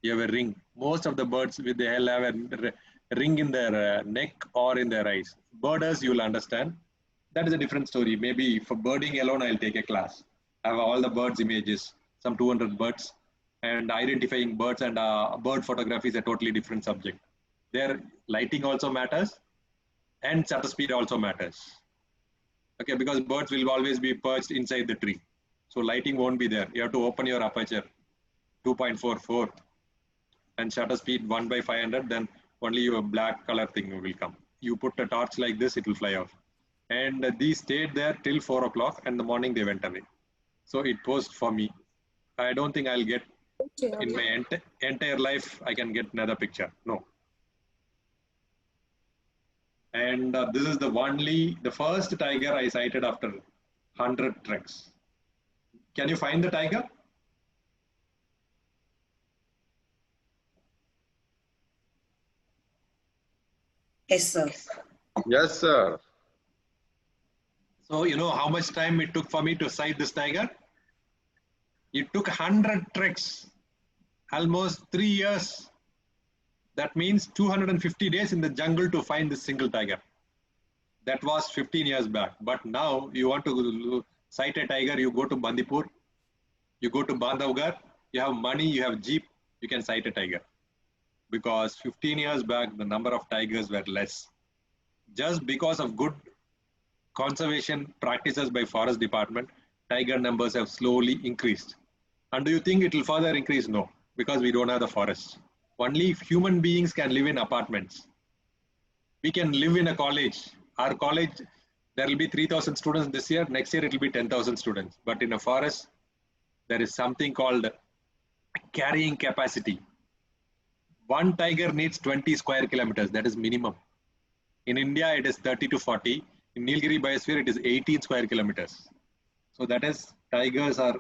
You have a ring. Most of the birds with the hell have a ring in their neck or in their eyes. Birders, you will understand. That is a different story. Maybe for birding alone, I'll take a class. I have all the birds images, some 200 birds, and identifying birds and bird photography is a totally different subject. Their lighting also matters, and shutter speed also matters. Okay, because birds will always be perched inside the tree. So lighting won't be there. You have to open your aperture 2.44 and shutter speed 1/500, then only your black color thing will come. You put a torch like this, it will fly off. And these stayed there till 4 o'clock, and in the morning they went away. So it posed for me. I don't think I'll get in my entire life, I can get another picture. No. And this is the first tiger I sighted after 100 treks. Can you find the tiger? Yes, sir. Yes, sir. So you know how much time it took for me to sight this tiger? It took 100 treks, almost 3 years. That means 250 days in the jungle to find this single tiger. That was 15 years back. But now you want to sight a tiger, you go to Bandipur, you go to Bandhavgarh, you have money, you have jeep, you can sight a tiger. Because 15 years back, the number of tigers were less. Just because of good conservation practices by forest department, tiger numbers have slowly increased. And do you think it will further increase? No, because we don't have the forests. Only if human beings can live in apartments. We can live in a college. Our college, there will be 3,000 students this year. Next year, it will be 10,000 students. But in a forest, there is something called carrying capacity. One tiger needs 20 square kilometers. That is minimum. In India, it is 30 to 40. In Nilgiri Biosphere, it is 18 square kilometers. So that is, tigers are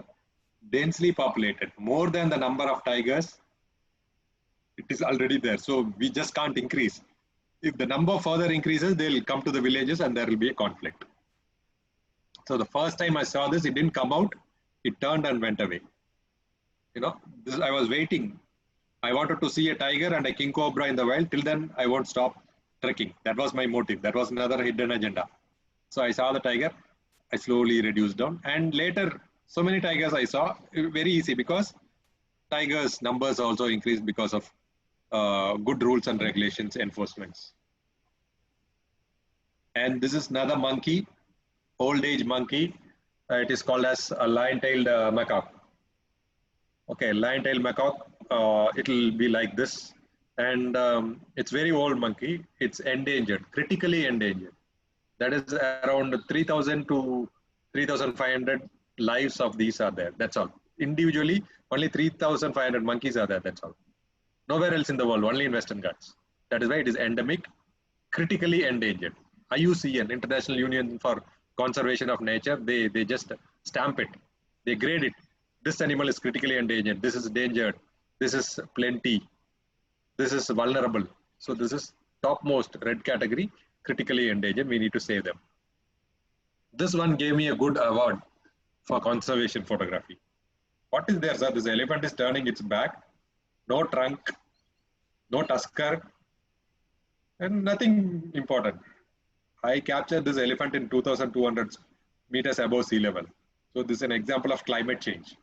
densely populated. More than the number of tigers, it is already there. So we just can't increase. If the number further increases, they'll come to the villages and there will be a conflict. So the first time I saw this, it didn't come out. It turned and went away. You know, I was waiting. I wanted to see a tiger and a king cobra in the wild. Till then, I won't stop trekking. That was my motive. That was another hidden agenda. So I saw the tiger. I slowly reduced down. And later, so many tigers I saw. Very easy because tigers' numbers also increased because of good rules and regulations, enforcements. And this is another monkey, old age monkey. It is called as a lion-tailed macaque. Okay, lion-tailed macaque. It will be like this. And it's very old monkey. It's endangered, critically endangered. That is around 3,000 to 3,500 lives of these are there. That's all. Individually, only 3,500 monkeys are there. That's all. Nowhere else in the world, only in Western Ghats. That is why it is endemic, critically endangered. IUCN, International Union for Conservation of Nature, they just stamp it. They grade it. This animal is critically endangered. This is endangered. This is plenty. This is vulnerable. So this is topmost red category, critically endangered. We need to save them. This one gave me a good award for conservation photography. What is there, sir? This elephant is turning its back. No trunk, no tusker, and nothing important. I captured this elephant in 2,200 meters above sea level. So this is an example of climate change.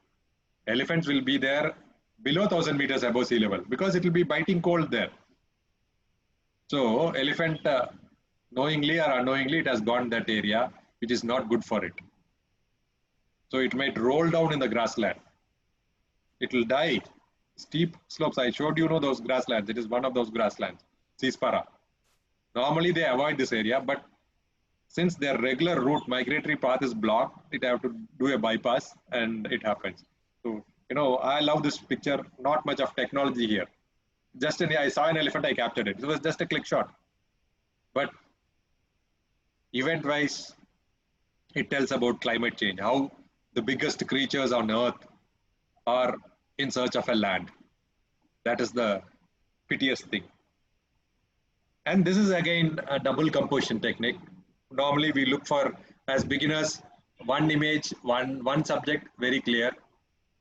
Elephants will be there below 1,000 meters above sea level because it will be biting cold there. So elephant, knowingly or unknowingly, it has gone that area, which is not good for it. So it might roll down in the grassland. It will die. Steep slopes. I showed you know those grasslands. It is one of those grasslands, Cispara. Normally they avoid this area, but since their regular route, migratory path is blocked, it have to do a bypass and it happens. So, I love this picture, not much of technology here. I saw an elephant, I captured it. It was just a click shot. But event-wise, it tells about climate change, how the biggest creatures on earth are in search of a land. That is the piteous thing. And this is again a double composition technique. Normally we look for, as beginners, one image, one subject, very clear.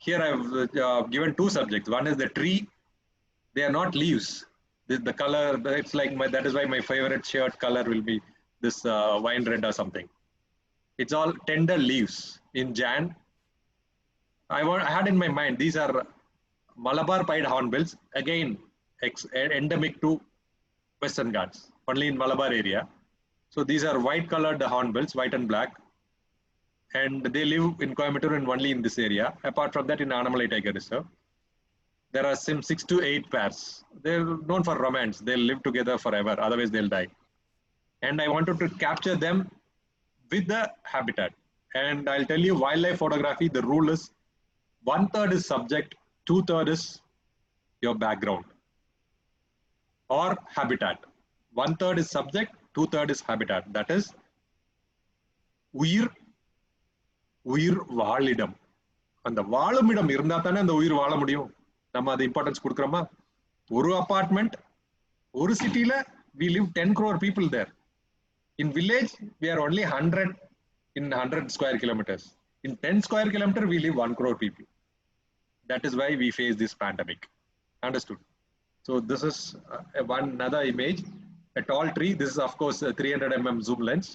Here I've given two subjects. One is the tree. They are not leaves. The color, it's like that is why my favorite shirt color will be this wine red or something. It's all tender leaves in Jan. I had in my mind, these are Malabar pied hornbills, again endemic to Western Ghats, only in Malabar area. So these are white colored hornbills, white and black. And they live in Coimbatore and only in this area. Apart from that, in Annamalai Tiger Reserve, there are some 6 to 8 pairs. They're known for romance. They'll live together forever, otherwise they'll die. And I wanted to capture them with the habitat. And I'll tell you, wildlife photography, the rule is 1/3 is subject, 2/3 is your background or habitat. 1/3 is subject, 2/3 is habitat. That is உயிர் வாழிடம். அந்த வாழும் இடம் இருந்தா தானே அந்த உயிர் வாழ முடியும். நம்ம அது இம்பார்ட்டன்ஸ் கொடுக்குறோமா? ஒரு அபார்ட்மெண்ட், ஒரு சிட்டில we live 10 crore people there. In village we are only 100 in 100 square kilometers. In 10 square kilometer we live 1 crore people. That is why we face this pandemic. Understood? So this is another image. A tall tree. This is of course a 300 mm zoom lens.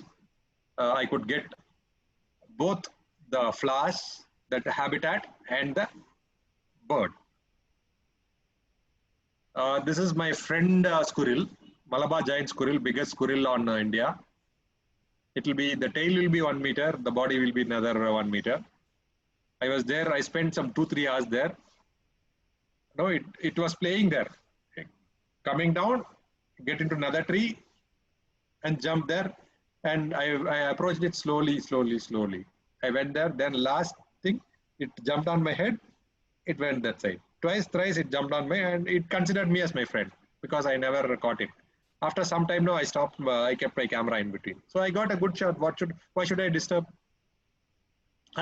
I could get both the flowers, that habitat, and the bird. This is my friend squirrel, Malabar giant squirrel, biggest squirrel on India. It will be, the tail will be 1 meter, the body will be another 1 meter. I was there, I spent some 2-3 hours there. No, it was playing there. Coming down, get into another tree and jump there. And I approached it slowly. I went there, then last thing, it jumped on my head, it went that side. Twice, thrice it jumped on me and it considered me as my friend because I never caught it. After some time, no, I stopped, I kept my camera in between. So I got a good shot. Why should I disturb?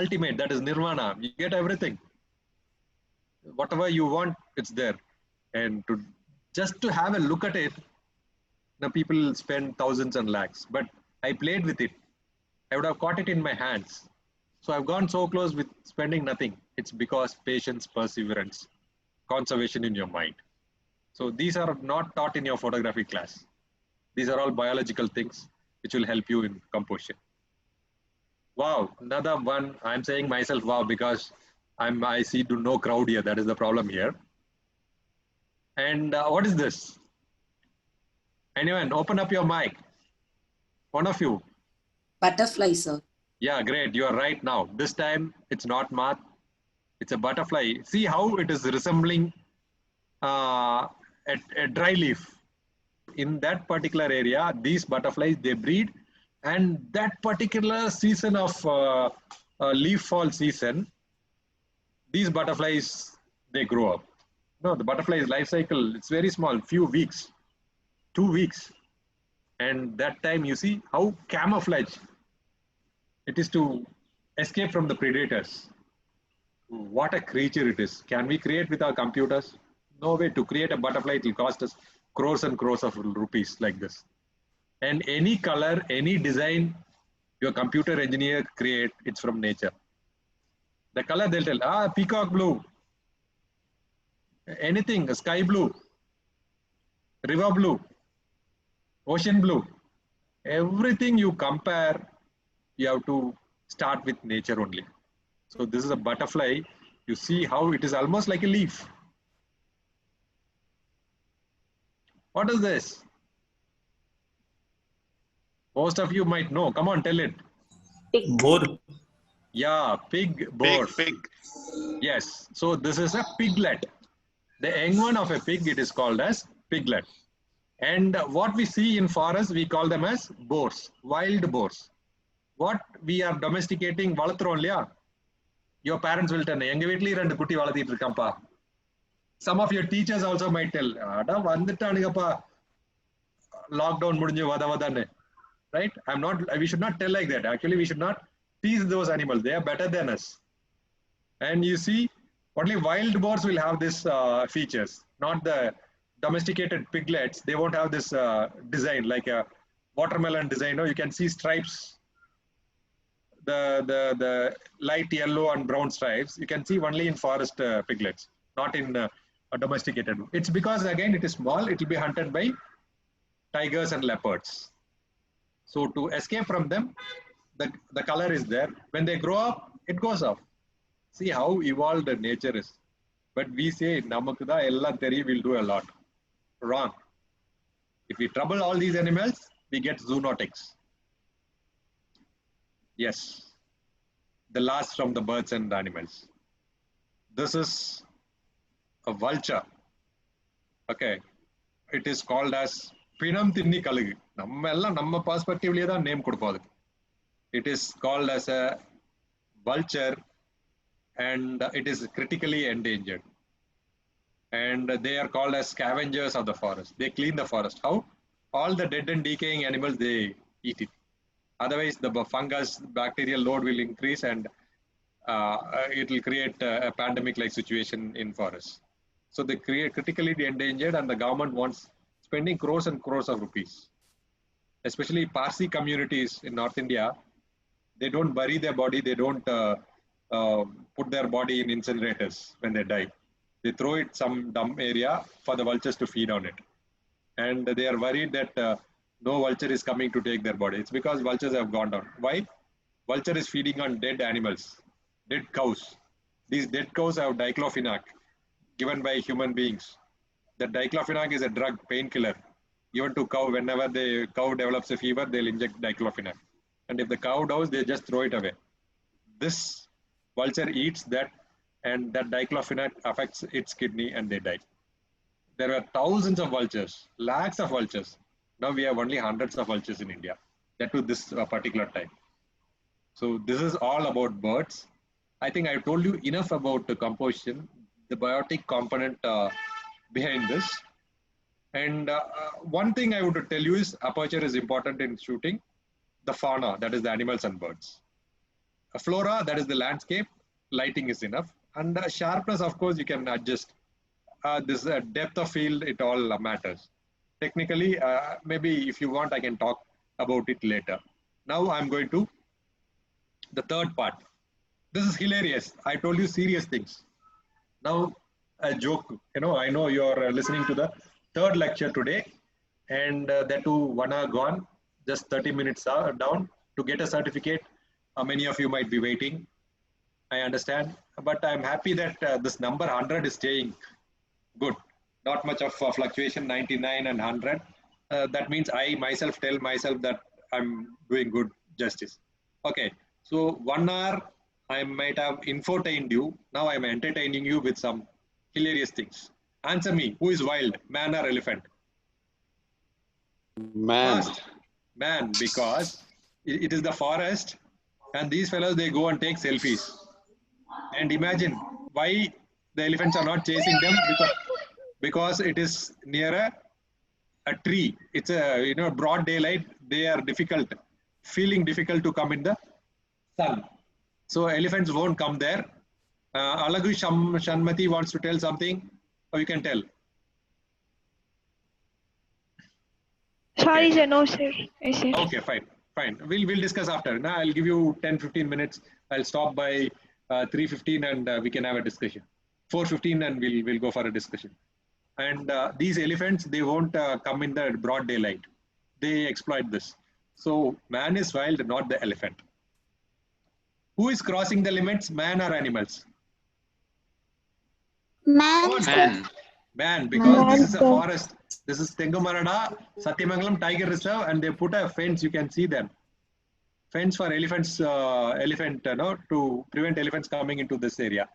Ultimate, that is nirvana. You get everything. Whatever you want, it's there. And just to have a look at it, now people spend thousands and lakhs, but I played with it. I would have caught it in my hands. So I've gone so close with spending nothing. It's because patience, perseverance, conservation in your mind. So these are not taught in your photography class. These are all biological things which will help you in composition. Wow, another one. I'm saying myself wow because I see to no crowd here. That is the problem here. And what is this? Anyone, open up your mic. One of you. Butterfly, sir. Yeah, great. You are right now. This time it's not moth. It's a butterfly. See how it is resembling a dry leaf. In that particular area, these butterflies, they breed, and that particular season of leaf fall season, these butterflies, they grow up. No, the butterfly's life cycle, it's very small, few weeks, 2 weeks. And that time you see how camouflage it is to escape from the predators. What a creature it is. Can we create with our computers? No way. To create a butterfly, it will cost us crores and crores of rupees like this. And any color, any design your computer engineer create, it's from nature. The color they'll tell, peacock blue, anything, sky blue, river blue, ocean blue, everything you compare, you have to start with nature only. So this is a butterfly. You see how it is almost like a leaf. What is this? Most of you might know. Come on, tell it. Boar. Yeah, pig, boar. Pig. Yes. So this is a piglet. The young one of a pig, it is called as piglet. And what we see in forests, we call them as boars, wild boars. What we are domesticating, your parents will tell you, some of your teachers also might tell, lockdown, right? We should not tell like that. Actually, we should not tease those animals. They are better than us. And you see, only wild boars will have this features, not the domesticated piglets. They won't have this design like a watermelon design. No, you can see stripes, the light yellow and brown stripes. You can see only in forest piglets, not in a domesticated. It's because again it is small. It will be hunted by tigers and leopards. So to escape from them, the color is there. When they grow up, it goes off. See how evolved nature is. But we say, Namakda ella teri will do a lot. Wrong. If we trouble all these animals, we get zoonotics. Yes. The last from the birds and the animals. This is a vulture. Okay. It is called as Pinam Tinni Kalugu. Namma perspective name kodupadu. It is called as a vulture and it is critically endangered. And they are called as scavengers of the forest. They clean the forest. How? All the dead and decaying animals, they eat it. Otherwise, the fungus, bacterial load will increase and it will create a pandemic-like situation in forests. So they create critically endangered and the government wants spending crores and crores of rupees. Especially Parsi communities in North India, they don't bury their body, they don't put their body in incinerators when they die. They throw it some dumb area for the vultures to feed on it. And they are worried that no vulture is coming to take their body. It's because vultures have gone down. Why? Vulture is feeding on dead animals, dead cows. These dead cows have diclofenac given by human beings. The diclofenac is a drug, painkiller. Given to cow, whenever the cow develops a fever, they'll inject diclofenac. And if the cow dies, they just throw it away. This vulture eats that and that diclofenac affects its kidney and they die. There were thousands of vultures, lakhs of vultures. Now we have only hundreds of vultures in India, that to this particular time. So this is all about birds. I think I told you enough about the composition, the biotic component behind this. And one thing I would tell you is aperture is important in shooting. The fauna, that is the animals and birds. A flora, that is the landscape, lighting is enough. And sharpness, of course, you can adjust. This depth of field, it all matters. Technically, maybe if you want, I can talk about it later. Now I'm going to the third part. This is hilarious. I told you serious things. Now a joke, I know you're listening to the third lecture today and that too 1 hour gone, just 30 minutes down to get a certificate. Many of you might be waiting. I understand, but I'm happy that this number 100 is staying good. Not much of fluctuation, 99 and 100. That means I myself tell myself that I'm doing good justice. Okay, so 1 hour I might have infotained you. Now I'm entertaining you with some hilarious things. Answer me, who is wild, man or elephant? Man. First, man, because it is the forest and these fellows, they go and take selfies. And imagine why the elephants are not chasing them, because it is near a tree. It's a broad daylight. They are feeling difficult to come in the sun. So elephants won't come there. Alagu Shanmati wants to tell something, or you can tell. Sorry, sir. No, sir. Yes, sir. Okay, fine. We'll discuss after. Now I'll give you 10-15 minutes. I'll stop by 3:15 and we can have a discussion. 4:15 and we'll go for a discussion. And these elephants, they won't come in the broad daylight. They exploit this. So man is wild, not the elephant. Who is crossing the limits, man or animals? Man. Man, because this is a forest. This is Tengumarada, Satyamangalam Tiger Reserve, and they put a fence. You can see them. Fence for elephants, to prevent elephants coming into this area.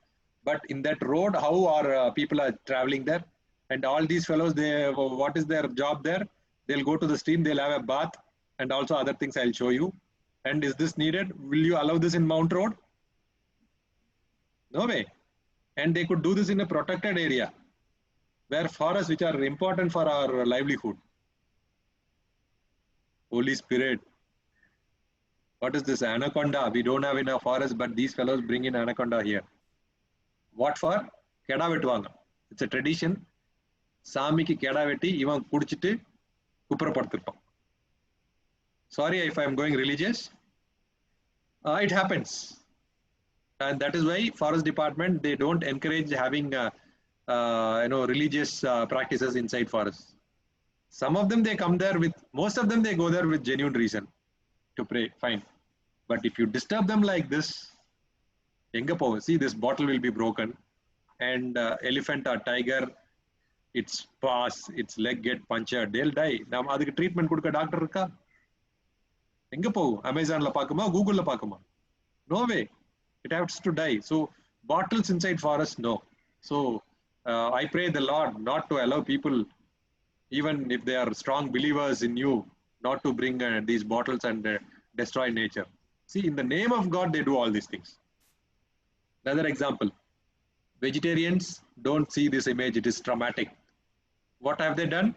But in that road, how are people are traveling there? And all these fellows, what is their job there? They'll go to the stream, they'll have a bath, and also other things I'll show you. And is this needed? Will you allow this in Mount Road? No way. And they could do this in a protected area where forests which are important for our livelihood. Holy Spirit. What is this? Anaconda. We don't have enough forest, but these fellows bring in anaconda here. What for? Keda vettuvaanga. It's a tradition. Saamiki keda vetti ivan kudichittu kupra padthirpan. Sorry if I am going religious. It happens. And that is why forest department, they don't encourage having religious practices inside forests. Some of them, they come there with, most of them, they go there with genuine reason to pray, fine. But if you disturb them like this, see, this bottle will be broken, and elephant or tiger, its paws, its leg get punctured, they'll die. Now, adukku treatment kudukka doctor irukka? Enga povu? Amazon la paakuma, Google la paakuma? No way. It has to die. So bottles inside forest, no. So I pray the Lord not to allow people, even if they are strong believers in you, not to bring these bottles and destroy nature. See, in the name of God, they do all these things. Another example, vegetarians don't see this image. It is traumatic. What have they done?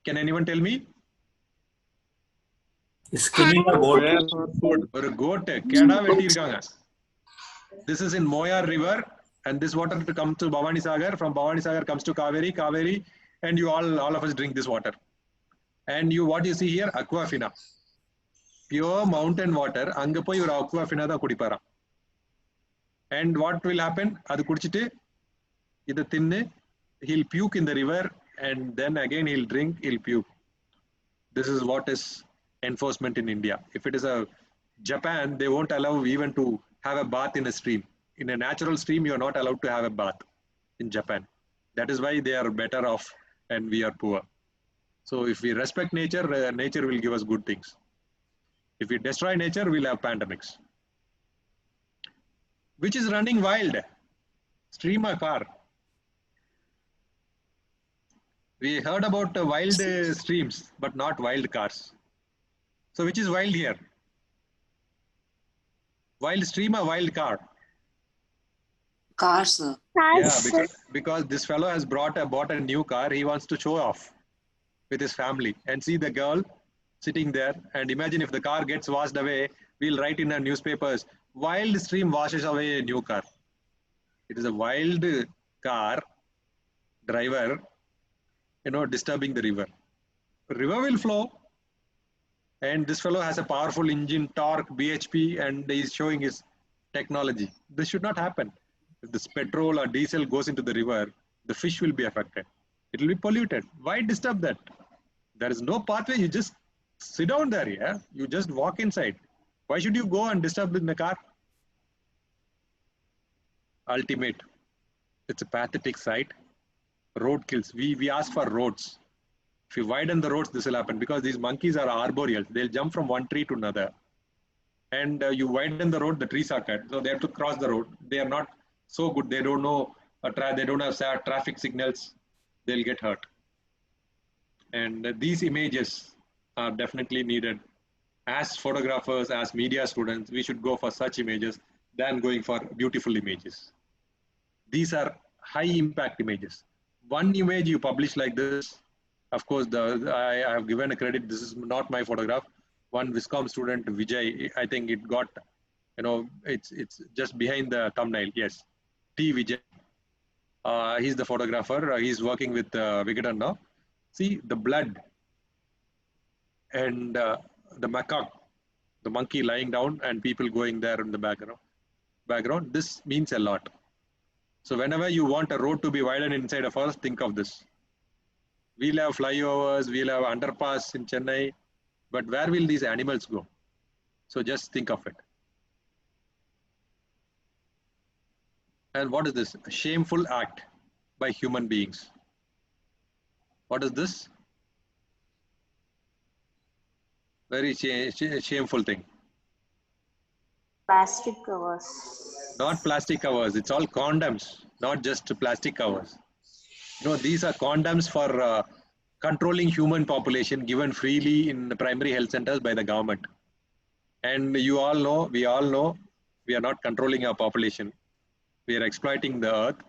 Can anyone tell me? Skinning a goat. Or a goat, keda vetti irukanga. This is in Moyar River, and this water to come to Bhavani Sagar. From Bhavani Sagar comes to Kaveri, and you all of us drink this water. And what you see here, Aquafina, pure mountain water. Anga poi ivar Aquafina da kudipara. And what will happen? Adu kudichittu idu thinnu, he'll puke in the river, and then again he'll drink, he'll puke. This is what is enforcement in India. If it is a Japan, they won't allow even to have a bath in a stream. In a natural stream, you are not allowed to have a bath in Japan. That is why they are better off and we are poor. So if we respect nature, nature will give us good things. If we destroy nature, we'll have pandemics. Which is running wild? Stream or car? We heard about wild streams, but not wild cars. So which is wild here? Wild stream or wild car? Car, sir. Yeah, because this fellow has bought a new car. He wants to show off with his family and see the girl sitting there. And imagine if the car gets washed away, we'll write in our newspapers, wild stream washes away a new car. It is a wild car driver, disturbing the river. The river will flow. And this fellow has a powerful engine, torque, BHP, and he's showing his technology. This should not happen. If this petrol or diesel goes into the river, the fish will be affected. It will be polluted. Why disturb that? There is no pathway. You just sit down there, yeah? You just walk inside. Why should you go and disturb in the car? Ultimate. It's a pathetic sight. Road kills. We ask for roads. If you widen the roads, this will happen because these monkeys are arboreal. They'll jump from one tree to another. And you widen the road, the trees are cut. So they have to cross the road. They are not so good. They don't know, they don't have traffic signals. They'll get hurt. And these images are definitely needed. As photographers, as media students, we should go for such images than going for beautiful images. These are high impact images. One image you publish like this, of course, I have given a credit. This is not my photograph. One Viscom student, Vijay, I think it got, it's just behind the thumbnail. Yes, T. Vijay. He's the photographer. He's working with Vikatan now. See the blood and the macaque, the monkey lying down and people going there in the background. This means a lot. So whenever you want a road to be widened inside a forest, think of this. We'll have flyovers, we'll have underpass in Chennai, but where will these animals go? So just think of it. And what is this? A shameful act by human beings. What is this? Very shameful thing. Plastic covers. Not plastic covers. It's all condoms, not just plastic covers. These are condoms for controlling human population given freely in the primary health centers by the government. And you all know, we all know, we are not controlling our population. We are exploiting the earth.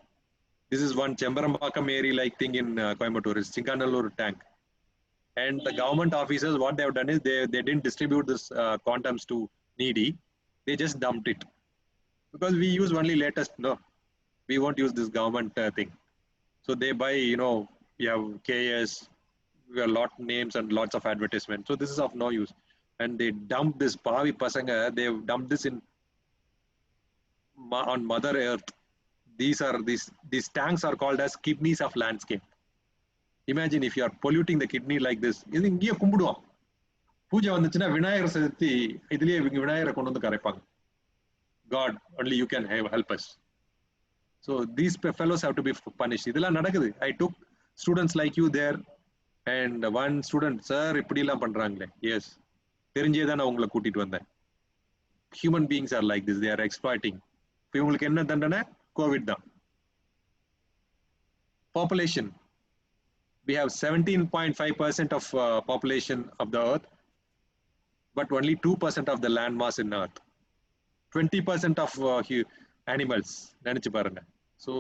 This is one Chembarambakkam area-like thing in Coimbatore, is Chinganallur tank. And the government officers, what they have done is they didn't distribute this quantums to needy. They just dumped it. Because we use only latest, no, we won't use this government thing. So they buy, you know, we have KS, we have lot names and lots of advertisements. So this is of no use. And they dump this Pavi Pasanga, they've dumped this in on Mother Earth. These tanks are called as kidneys of landscape. Imagine if you are polluting the kidney like this. இது இங்கேயே கும்பிடுவோம். பூஜை வந்துச்சுன்னா விநாயகர் சதுர்த்தி இதுலயே விநாயகரை கொண்டு வந்து கரைப்பாங்க. God, only you can help us. So these fellows have to be punished. இதெல்லாம் நடக்குது. I took students like you there, and one student, sir, இப்படிலாம் பண்றாங்களே. Yes. தெரிஞ்சே தான் நான் உங்களை கூட்டிட்டு வந்தேன். Human beings are like this. They are exploiting. இப்போ இவங்களுக்கு என்ன தண்டனை? கோவிட் தான். Population. We have 17.5% of population of the earth, but only 2% of the land mass in earth. 20% of animals. So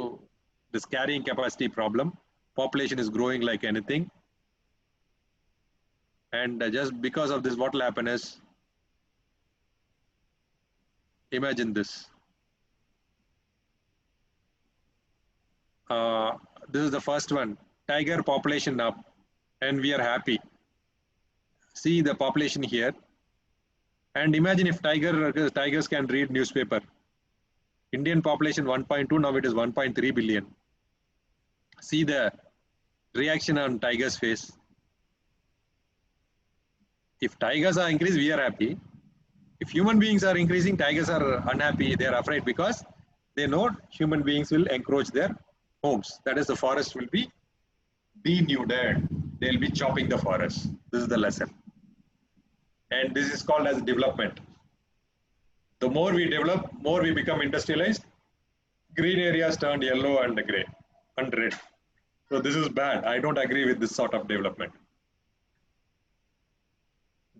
this carrying capacity problem, population is growing like anything. And just because of this, what will happen is, imagine this. This is the first one. Tiger population up, and we are happy. See the population here, and imagine if tigers can read newspaper. Indian population 1.2, now it is 1.3 billion. See the reaction on tiger's face. If tigers are increased, we are happy. If human beings are increasing, tigers are unhappy. They are afraid because they know human beings will encroach their homes. That is, the forest will be denuded. They'll be chopping the forest. This is the lesson. And this is called as development. The more we develop, more we become industrialized. Green areas turned yellow and gray and red. So this is bad. I don't agree with this sort of development.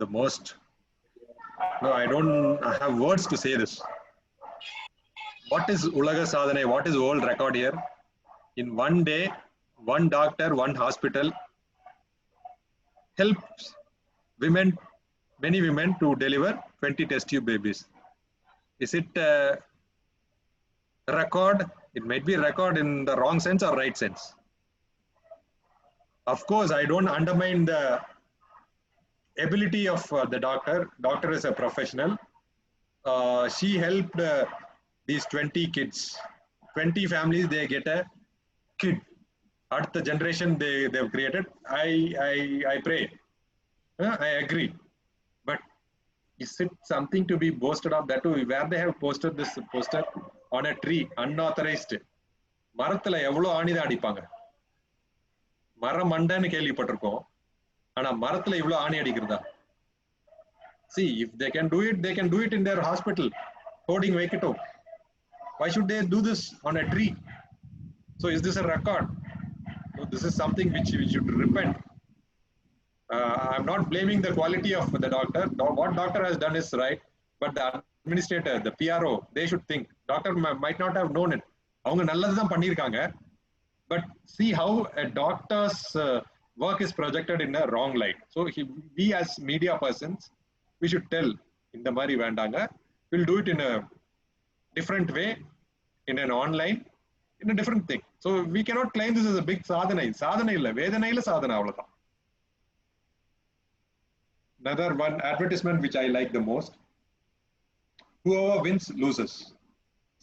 The most, no, I don't have words to say this. What is Ulaga Sadhana? What is world record here? In one day, one doctor, one hospital helps women, many women, to deliver 20 test tube babies. Is it a record? It might be a record in the wrong sense or right sense. Of course, I don't undermine the ability of the doctor. Doctor is a professional. She helped these 20 kids, 20 families, they get a kid. At the generation they've created, I pray, I agree. But is it something to be boasted of? That too, where they have posted this poster on a tree, unauthorized. மரத்துல எவ்வளவு ஆணிதான் அடிப்பாங்க. மரம் மண்டன்னு கேள்விப்பட்டிருக்கோம். ஆனா மரத்துல இவ்வளவு ஆணி அடிக்கிறதா? See, if they can do it, they can do it in their hospital, holding Waikato. Why should they do this on a tree? So is this a record? So this is something which we should repent. I'm not blaming the quality of the doctor. What doctor has done is right, but the administrator, the PRO, they should think. Doctor might not have known it. அவங்க நல்லதுதான் பண்ணிருக்காங்க. But see how a doctor's work is projected in a wrong light. So we as media persons, we should tell, இந்த மாதிரி வேண்டாங்க. We'll do it in a different way, in an online, in a different thing. So we cannot claim this as a big sadhana. Sadhana illa, vedana illa sadhana avladha. Another one advertisement which I like the most. Whoever wins loses.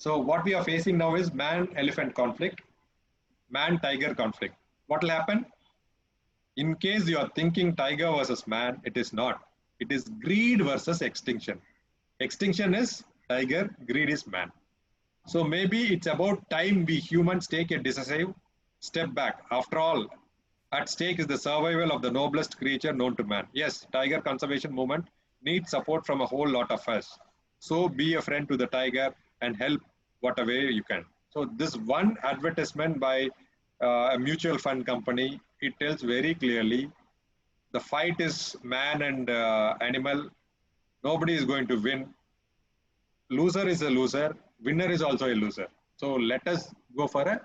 So what we are facing now is man-elephant conflict, man-tiger conflict. What will happen? In case you are thinking tiger versus man, it is not. It is greed versus extinction. Extinction is tiger, greed is man. So maybe it's about time we humans take a decisive step back. After all, at stake is the survival of the noblest creature known to man. Yes, tiger conservation movement needs support from a whole lot of us. So be a friend to the tiger and help whatever you can. So this one advertisement by a mutual fund company, it tells very clearly the fight is man and animal. Nobody is going to win. Loser is a loser. Winner is also a loser. So let us go for a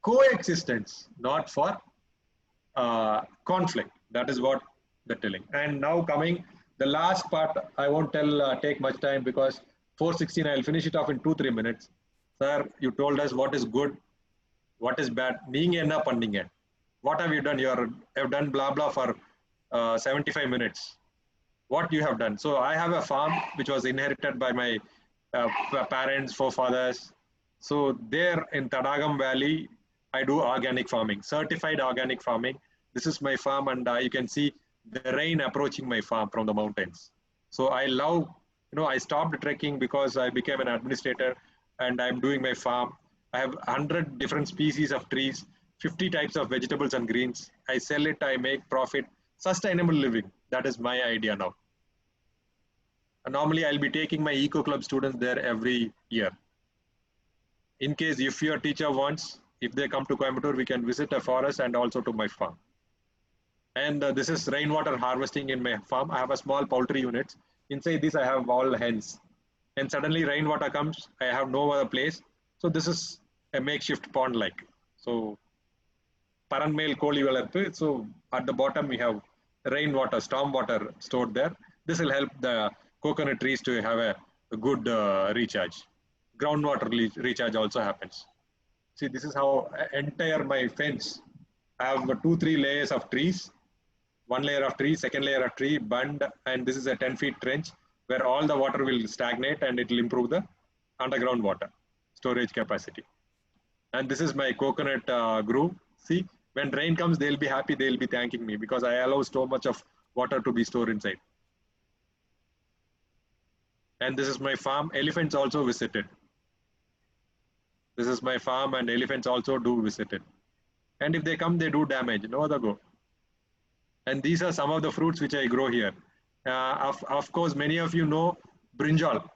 coexistence, not for conflict. That is what they're telling. And now coming the last part, I won't take much time because 4:16. I'll finish it off in 2-3 minutes. Sir, you told us what is good, what is bad. நீங்க என்ன பண்ணீங்க? What have you done? You have done blah blah for 75 minutes. What you have done? So I have a farm which was inherited by my parents, forefathers. So there in Tadagam Valley, I do organic farming, certified organic farming. This is my farm, and you can see the rain approaching my farm from the mountains. So I love, I stopped trekking because I became an administrator and I'm doing my farm. I have 100 different species of trees, 50 types of vegetables and greens. I sell it, I make profit, sustainable living. That is my idea now. And normally I'll be taking my Eco Club students there every year. In case if your teacher wants, if they come to Coimbatore, we can visit a forest and also to my farm. And this is rainwater harvesting in my farm. I have a small poultry unit. Inside this, I have all hens. And suddenly rainwater comes. I have no other place. So this is a makeshift pond like. So Paranmail Koli Valarthu. So at the bottom, we have rainwater, storm water stored there. This will help the coconut trees to have a good recharge. Groundwater recharge also happens. See, this is how entire my fence. I have 2-3 layers of trees. One layer of tree, second layer of tree, bund, and this is a 10 feet trench where all the water will stagnate and it will improve the underground water storage capacity. And this is my coconut groove. See, when rain comes, they'll be happy, they'll be thanking me because I allow so much of water to be stored inside. And this is my farm. Elephants also visited. This is my farm and elephants also do visit it. And if they come, they do damage, no other go. And these are some of the fruits which I grow here. Of course, many of you know brinjal.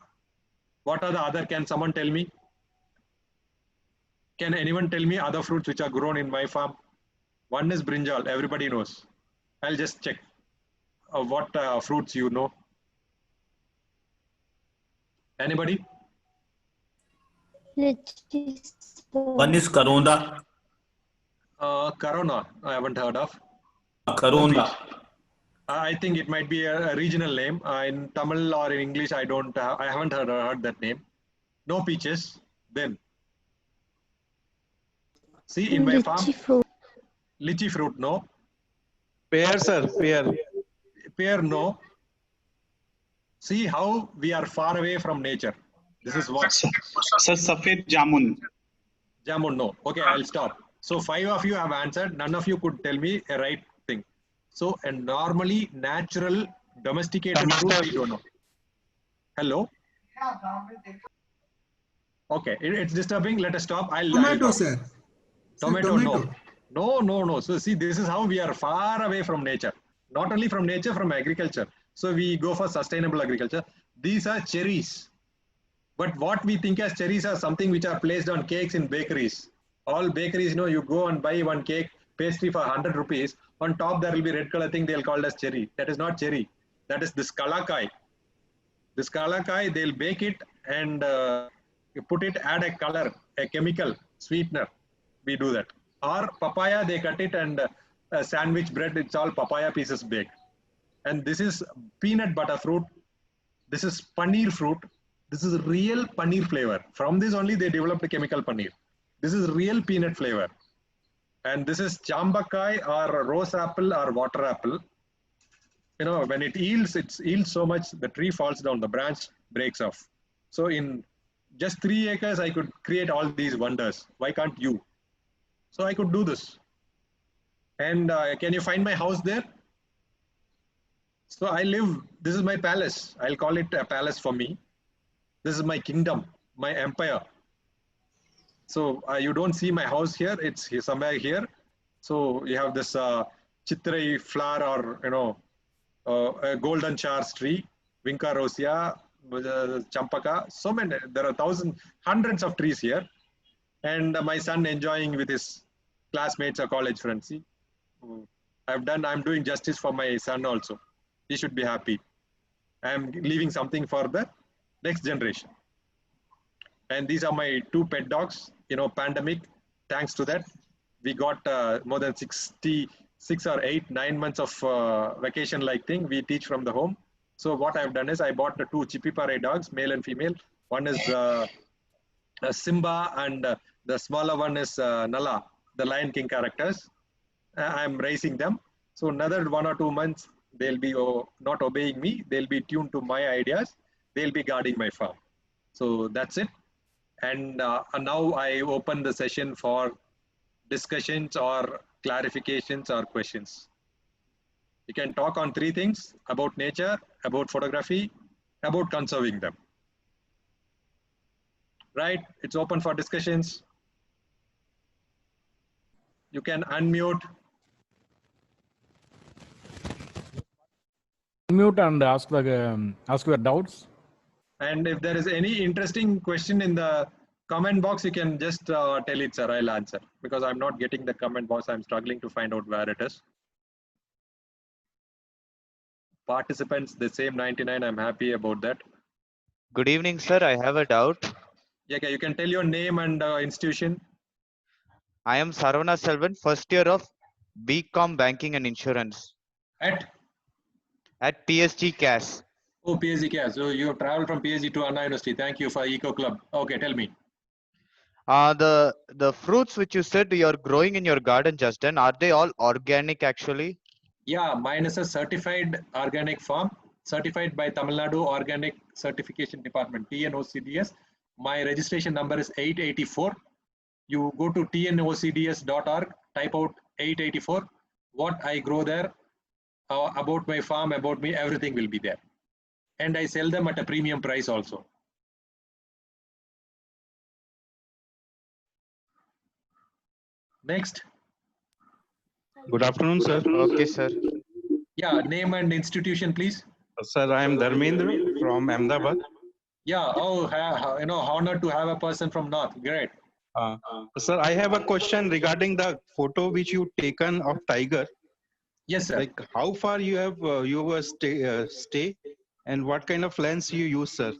What are the other, can someone tell me? Can anyone tell me other fruits which are grown in my farm? One is brinjal, everybody knows. I'll just check what fruits you know. Anybody? One is Karonda. Corona, I haven't heard of. Karonda. I think it might be a regional name. In Tamil or in English, I haven't heard that name. No peaches. Then, see in my farm, lychee fruit, no. Pear, sir, pear. Pear, no. See how we are far away from nature. This is what. Sir, Safed Jamun. Jamun, no. Okay, I'll stop. So 5 of you have answered. None of you could tell me a right thing. So, and normally natural domesticated fruit, we don't know. Hello? Okay, it's disturbing. Let us stop. Tomato, sir. Tomato, no. So see, this is how we are far away from nature. Not only from nature, from agriculture. So we go for sustainable agriculture. These are cherries. But what we think as cherries are something which are placed on cakes in bakeries. All bakeries, you go and buy one cake, pastry for 100 rupees. On top, there will be red color thing they'll call it as cherry. That is not cherry. That is this kalakai. This kalakai, they'll bake it and you put it, add a color, a chemical sweetener. We do that. Or papaya, they cut it and sandwich bread, it's all papaya pieces baked. And this is peanut butter fruit. This is paneer fruit. This is real paneer flavor. From this only they developed the chemical paneer. This is real peanut flavor. And this is chambakai or rose apple or water apple. When it yields so much, the tree falls down, the branch breaks off. So in just 3 acres, I could create all these wonders. Why can't you? So I could do this. And can you find my house there? So I live, this is my palace. I'll call it a palace for me. This is my kingdom, my empire. So you don't see my house here, it's somewhere here. So you have this chitrai flower or a golden chars tree, Vinca rosea, champaka, so many, there are hundreds of trees here. And my son enjoying with his classmates or college friends. See, I'm doing justice for my son also. He should be happy. I'm leaving something for the next generation. And these are my 2 pet dogs. Pandemic, thanks to that, we got more than 66 or 9 months of vacation like thing. We teach from the home. So what I've done is I bought the 2 Chipipare dogs, male and female. One is Simba, and the smaller one is Nala, the Lion King characters. I'm raising them. So another 1 or 2 months, they'll be not obeying me. They'll be tuned to my ideas. They'll be guarding my farm. So that's it. And now I open the session for discussions or clarifications or questions. You can talk on 3 things: about nature, about photography, about conserving them. Right? It's open for discussions. You can unmute. Unmute and ask your doubts. And if there is any interesting question in the comment box, you can just tell it, sir. I'll answer, because I'm not getting the comment box. I'm struggling to find out where it is. Participants, the same 99. I'm happy about that. Good evening, sir. I have a doubt. Yeah, okay, you can tell your name and institution. I am Saravana Selvan, first year of BCom Banking and Insurance. At PSG CAS. Oh, PSG CAS. So you have traveled from PSG to Anna University. Thank you for Eco Club. Okay, tell me. The fruits which you said you're growing in your garden, Justin, are they all organic actually? Yeah, mine is a certified organic farm, certified by Tamil Nadu Organic Certification Department, TNOCDS. My registration number is 884. You go to tnocds.org, type out 884. What I grow there, about my farm, about me, everything will be there. And I sell them at a premium price also. Next. Good afternoon, sir. Okay, sir. Yeah, name and institution, please. Sir, I am Dharmendra from Ahmedabad. Yeah, honored to have a person from North. Great. Sir, I have a question regarding the photo which you taken of tiger. Yes, sir. Like how far you have stay and what kind of lens you use, sir?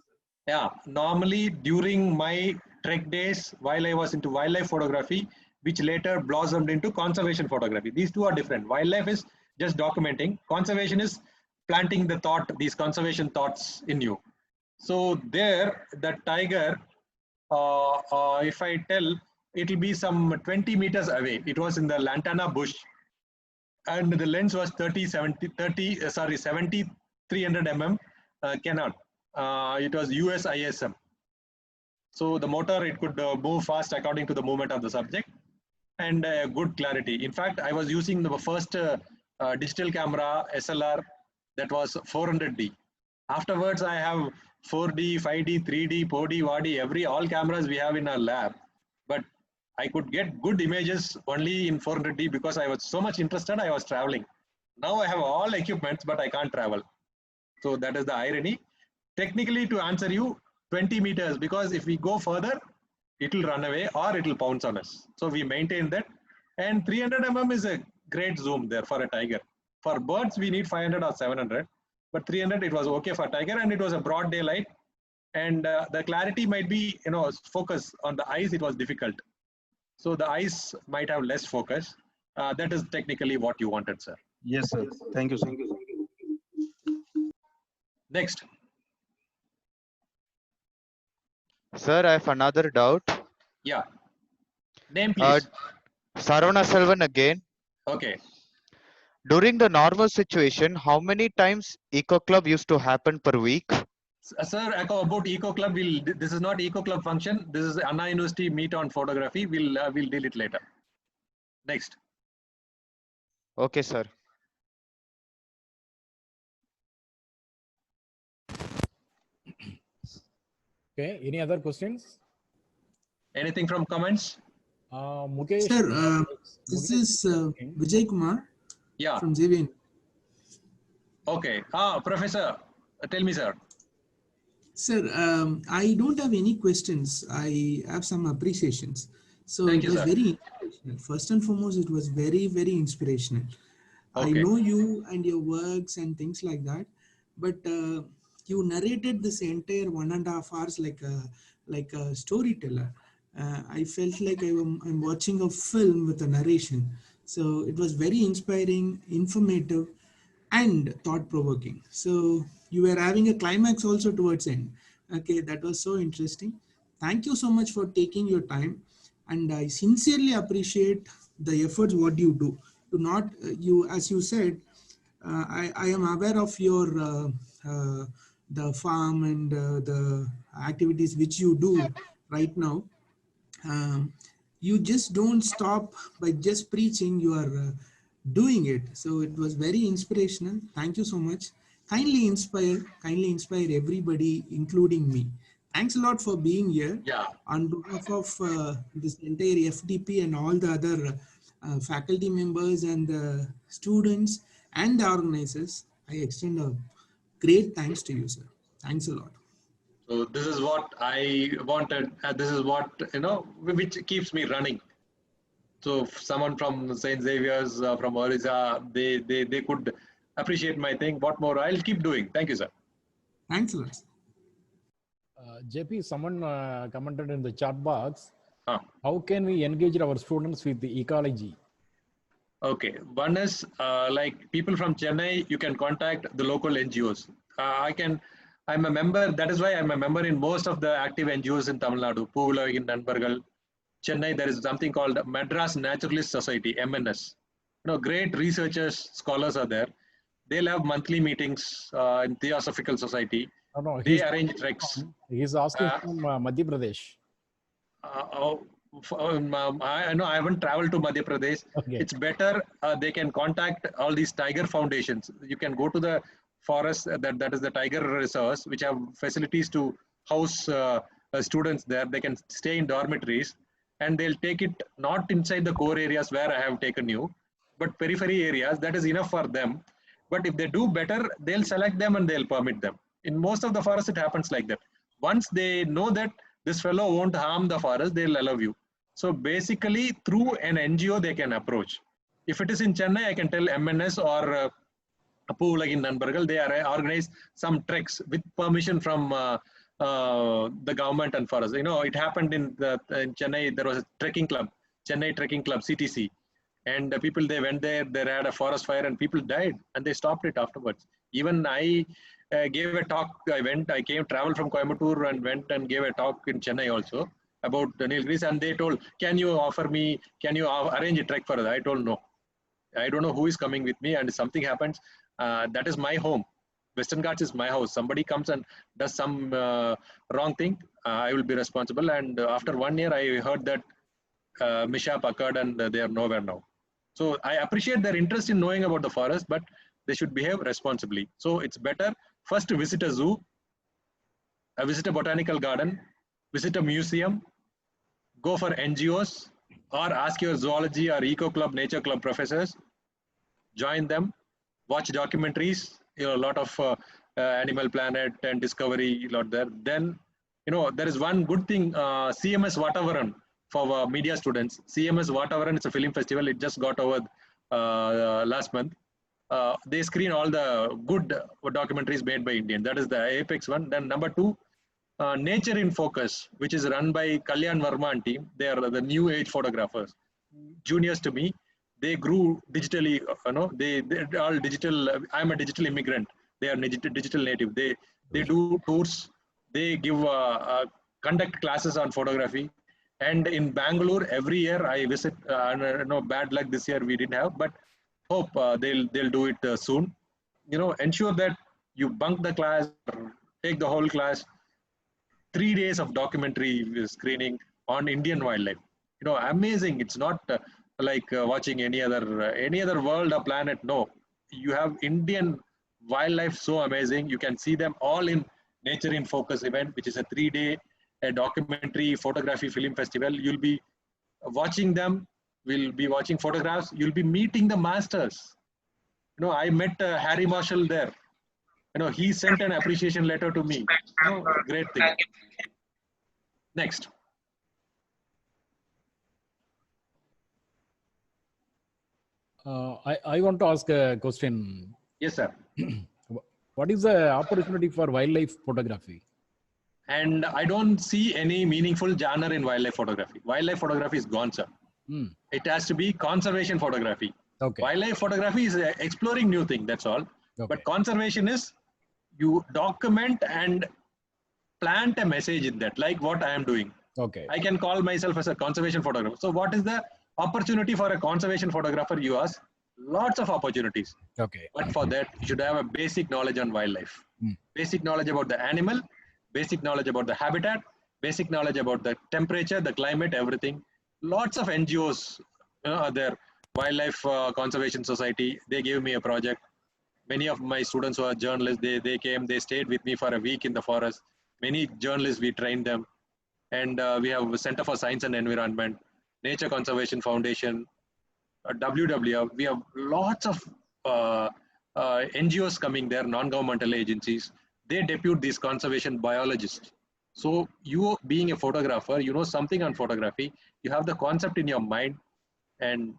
Yeah, normally during my trek days, while I was into wildlife photography, which later blossomed into conservation photography. These two are different. Wildlife is just documenting. Conservation is planting the thought, these conservation thoughts in you. So there, the tiger, if I tell, it will be some 20 meters away. It was in the lantana bush, and the lens was 300 mm Canon. It was US ISM. So the motor, it could move fast according to the movement of the subject, and good clarity. In fact, I was using the first digital camera SLR that was 400D. Afterwards, I have 4D, 5D, 3D, 4D, 4D, all cameras we have in our lab. But I could get good images only in 400D because I was so much interested, I was traveling. Now I have all equipments, but I can't travel. So that is the irony. Technically, to answer you, 20 meters, because if we go further, it will run away or it will pounce on us. So we maintain that. And 300 mm is a great zoom there for a tiger. For birds, we need 500 or 700. But 300, it was okay for tiger, and it was a broad daylight. And the clarity might be, focus on the eyes, it was difficult. So the eyes might have less focus. That is technically what you wanted, sir. Yes, sir. Thank you, sir. Next. Sir, I have another doubt. Yeah. Name, please. Saravana Selvan again. Okay. During the normal situation, how many times Eco Club used to happen per week? Sir, about Eco Club, this is not Eco Club function. This is Anna University meet on photography. We'll deal it later. Next. Okay, sir. Okay. Any other questions? Anything from comments? Mukesh. Sir, this is Vijay Kumar. Yeah. From JVN. Okay. Professor, tell me, sir. Sir, I don't have any questions. I have some appreciations. So Thank it you, was sir. very inspirational. First and foremost, it was very, very inspirational. I Okay. know you and your works and things like that, but you narrated this entire 1.5 hours like a storyteller. I felt like I'm watching a film with a narration. So it was very inspiring, informative, and thought-provoking. So you were having a climax also towards end. Okay, that was so interesting. Thank you so much for taking your time, and I sincerely appreciate the efforts what you do. To not you, as you said, I am aware of your the farm and the activities which you do right now. You just don't stop by just preaching, you are doing it. So it was very inspirational. Thank you so much. Kindly inspire everybody, including me. Thanks a lot for being here. Yeah. On behalf of this entire FDP and all the other faculty members and the students and the organizers, I extend a great thanks to you, sir. Thanks a lot. So this is what I wanted. This is what, which keeps me running. So someone from St. Xavier's, from Orissa, they could appreciate my thing. What more? I'll keep doing. Thank you, sir. Thanks a lot. JP, someone commented in the chat box, how can we engage our students with the ecology? Okay, one is like people from Chennai, you can contact the local NGOs. I'm a member, that is why I'm a member in most of the active NGOs in Tamil Nadu, Puvula in Nanbargal. Chennai, there is something called Madras Naturalist Society, MNS. Great researchers, scholars are there. They'll have monthly meetings in Theosophical Society. They arrange treks. He's asking from Madhya Pradesh. I know I haven't traveled to Madhya Pradesh. Okay. It's better they can contact all these tiger foundations. You can go to the forest, that is the tiger reserves, which have facilities to house students there. They can stay in dormitories, and they'll take it not inside the core areas where I have taken you, but periphery areas. That is enough for them. But if they do better, they'll select them and they'll permit them. In most of the forests, it happens like that. Once they know that this fellow won't harm the forest, they'll allow you. So basically, through an NGO, they can approach. If it is in Chennai, I can tell MNS or Puvula in Nanbargal, they organize some treks with permission from the government and forest. It happened in Chennai. There was a trekking club, Chennai Trekking Club, CTC, and the people, they went there. They had a forest fire and people died, and they stopped it afterwards. Even I gave a talk. I traveled from Coimbatore and went and gave a talk in Chennai also about the Nilgiris, and they told, can you arrange a trek for us? I told no. I don't know who is coming with me, and if something happens, that is my home. Western Ghats is my house. Somebody comes and does some wrong thing, I will be responsible. And after 1 year, I heard that mishap occurred and they are nowhere now. So I appreciate their interest in knowing about the forest, but they should behave responsibly. So it's better first to visit a zoo, visit a botanical garden, visit a museum, go for NGOs, or ask your zoology or eco club, nature club professors, join them, watch documentaries, a lot of Animal Planet and Discovery, a lot there. Then, there is one good thing, CMS Vatavaran for media students. CMS Vatavaran is a film festival. It just got over last month. They screen all the good documentaries made by Indians. That is the apex one. Then number 2, Nature in Focus, which is run by Kalyan Verma and team. They are the new age photographers, juniors to me. They grew digitally, they're all digital. I'm a digital immigrant. They are digital native. They do tours. They give conduct classes on photography. And in Bangalore, every year I visit. Bad luck this year we didn't have, but hope they'll do it soon. Ensure that you bunk the class, take the whole class. 3 days of documentary screening on Indian wildlife. Amazing. It's not like watching any other world or planet. No, you have Indian wildlife, so amazing. You can see them all in Nature in Focus event, which is a 3-day documentary photography film festival. You'll be watching them. We'll be watching photographs. You'll be meeting the masters. I met Harry Marshall there. He sent an appreciation letter to me. Great thing. Next. I want to ask a question. Yes, sir. What is the opportunity for wildlife photography? And I don't see any meaningful genre in wildlife photography. Wildlife photography is gone, sir. It has to be conservation photography. Okay. Wildlife photography is exploring new thing, that's all. Okay. But conservation is you document and plant a message in that, like what I am doing. Okay. I can call myself as a conservation photographer. So what is the opportunity for a conservation photographer? You ask. Lots of opportunities. Okay. But for that, you should have a basic knowledge on wildlife. Basic knowledge about the animal, basic knowledge about the habitat, basic knowledge about the temperature, the climate, everything. Lots of NGOs are there. Wildlife Conservation Society, they gave me a project. Many of my students who are journalists, they came, they stayed with me for a week in the forest. Many journalists, we trained them. And we have Center for Science and Environment, Nature Conservation Foundation, WWF. We have lots of NGOs coming there, non-governmental agencies. They depute these conservation biologists. So you being a photographer, you know something on photography, you have the concept in your mind and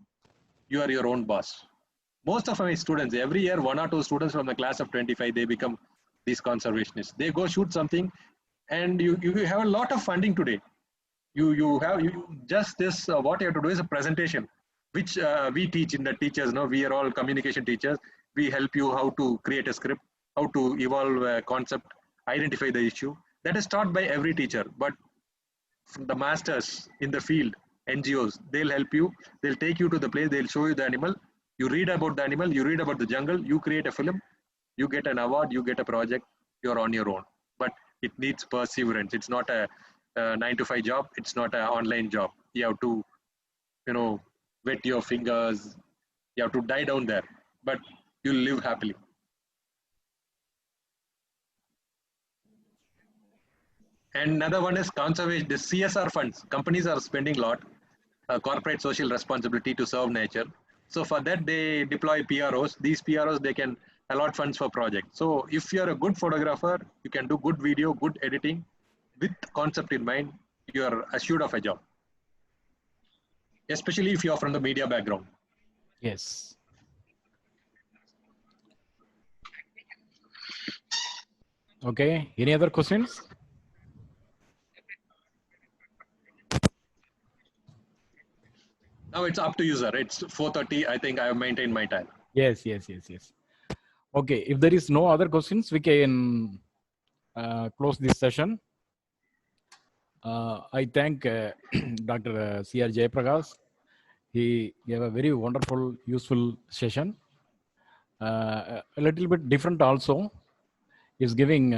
you are your own boss. Most of my students, every year, 1 or 2 students from the class of 25, they become these conservationists. They go shoot something and you have a lot of funding today. You just this, what you have to do is a presentation, which we teach in the teachers. No, we are all communication teachers. We help you how to create a script, how to evolve a concept, identify the issue. That is taught by every teacher. But the masters in the field, NGOs, they'll help you. They'll take you to the place. They'll show you the animal. You read about the animal. You read about the jungle. You create a film. You get an award. You get a project. You're on your own. But it needs perseverance. It's not a 9-to-5 job. It's not an online job. You have to, wet your fingers. You have to die down there. But you'll live happily. And another one is conservation. The CSR funds. Companies are spending a lot. Corporate social responsibility to serve nature. So for that, they deploy PROs. These PROs, they can allot funds for projects. So if you're a good photographer, you can do good video, good editing with concept in mind, you are assured of a job. Especially if you're from the media background. Yes. Okay. Any other questions? Now it's up to you, sir. It's 4:30. I think I have maintained my time. Yes. Okay. If there is no other questions, we can close this session. I thank Dr. C.R. Jayaprakash. He gave a very wonderful, useful session. A little bit different also. He's giving,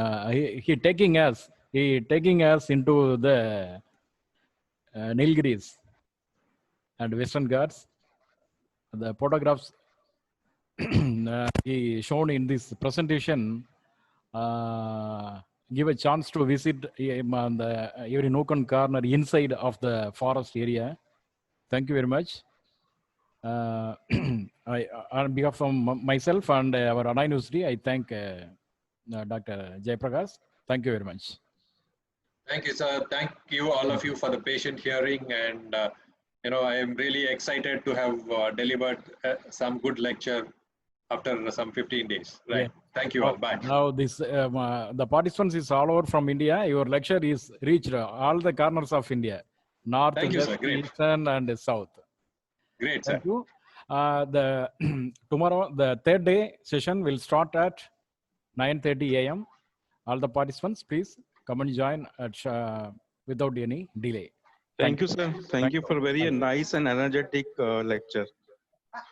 he taking us into the Nilgiris and Western Ghats. The photographs he shown in this presentation give a chance to visit every nook and corner inside of the forest area. Thank you very much. On behalf of myself and our Anna University, I thank Dr. Jayaprakash. Thank you very much. Thank you, sir. Thank you, all of you, for the patient hearing. And, I am really excited to have delivered some good lecture after some 15 days. Right. Yeah. Thank you all. Bye. Now this, the participants is all over from India. Your lecture is reached all the corners of India. North, west, eastern, and south. Great, sir. Thank you. Tomorrow, the third day session will start at 9:30 a.m. All the participants, please come and join at, without any delay. Thank you, sir. Thank you for very nice and energetic lecture.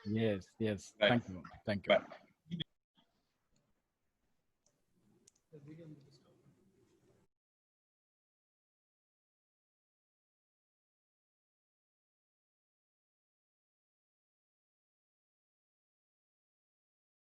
Yes. Bye. Thank you. Bye.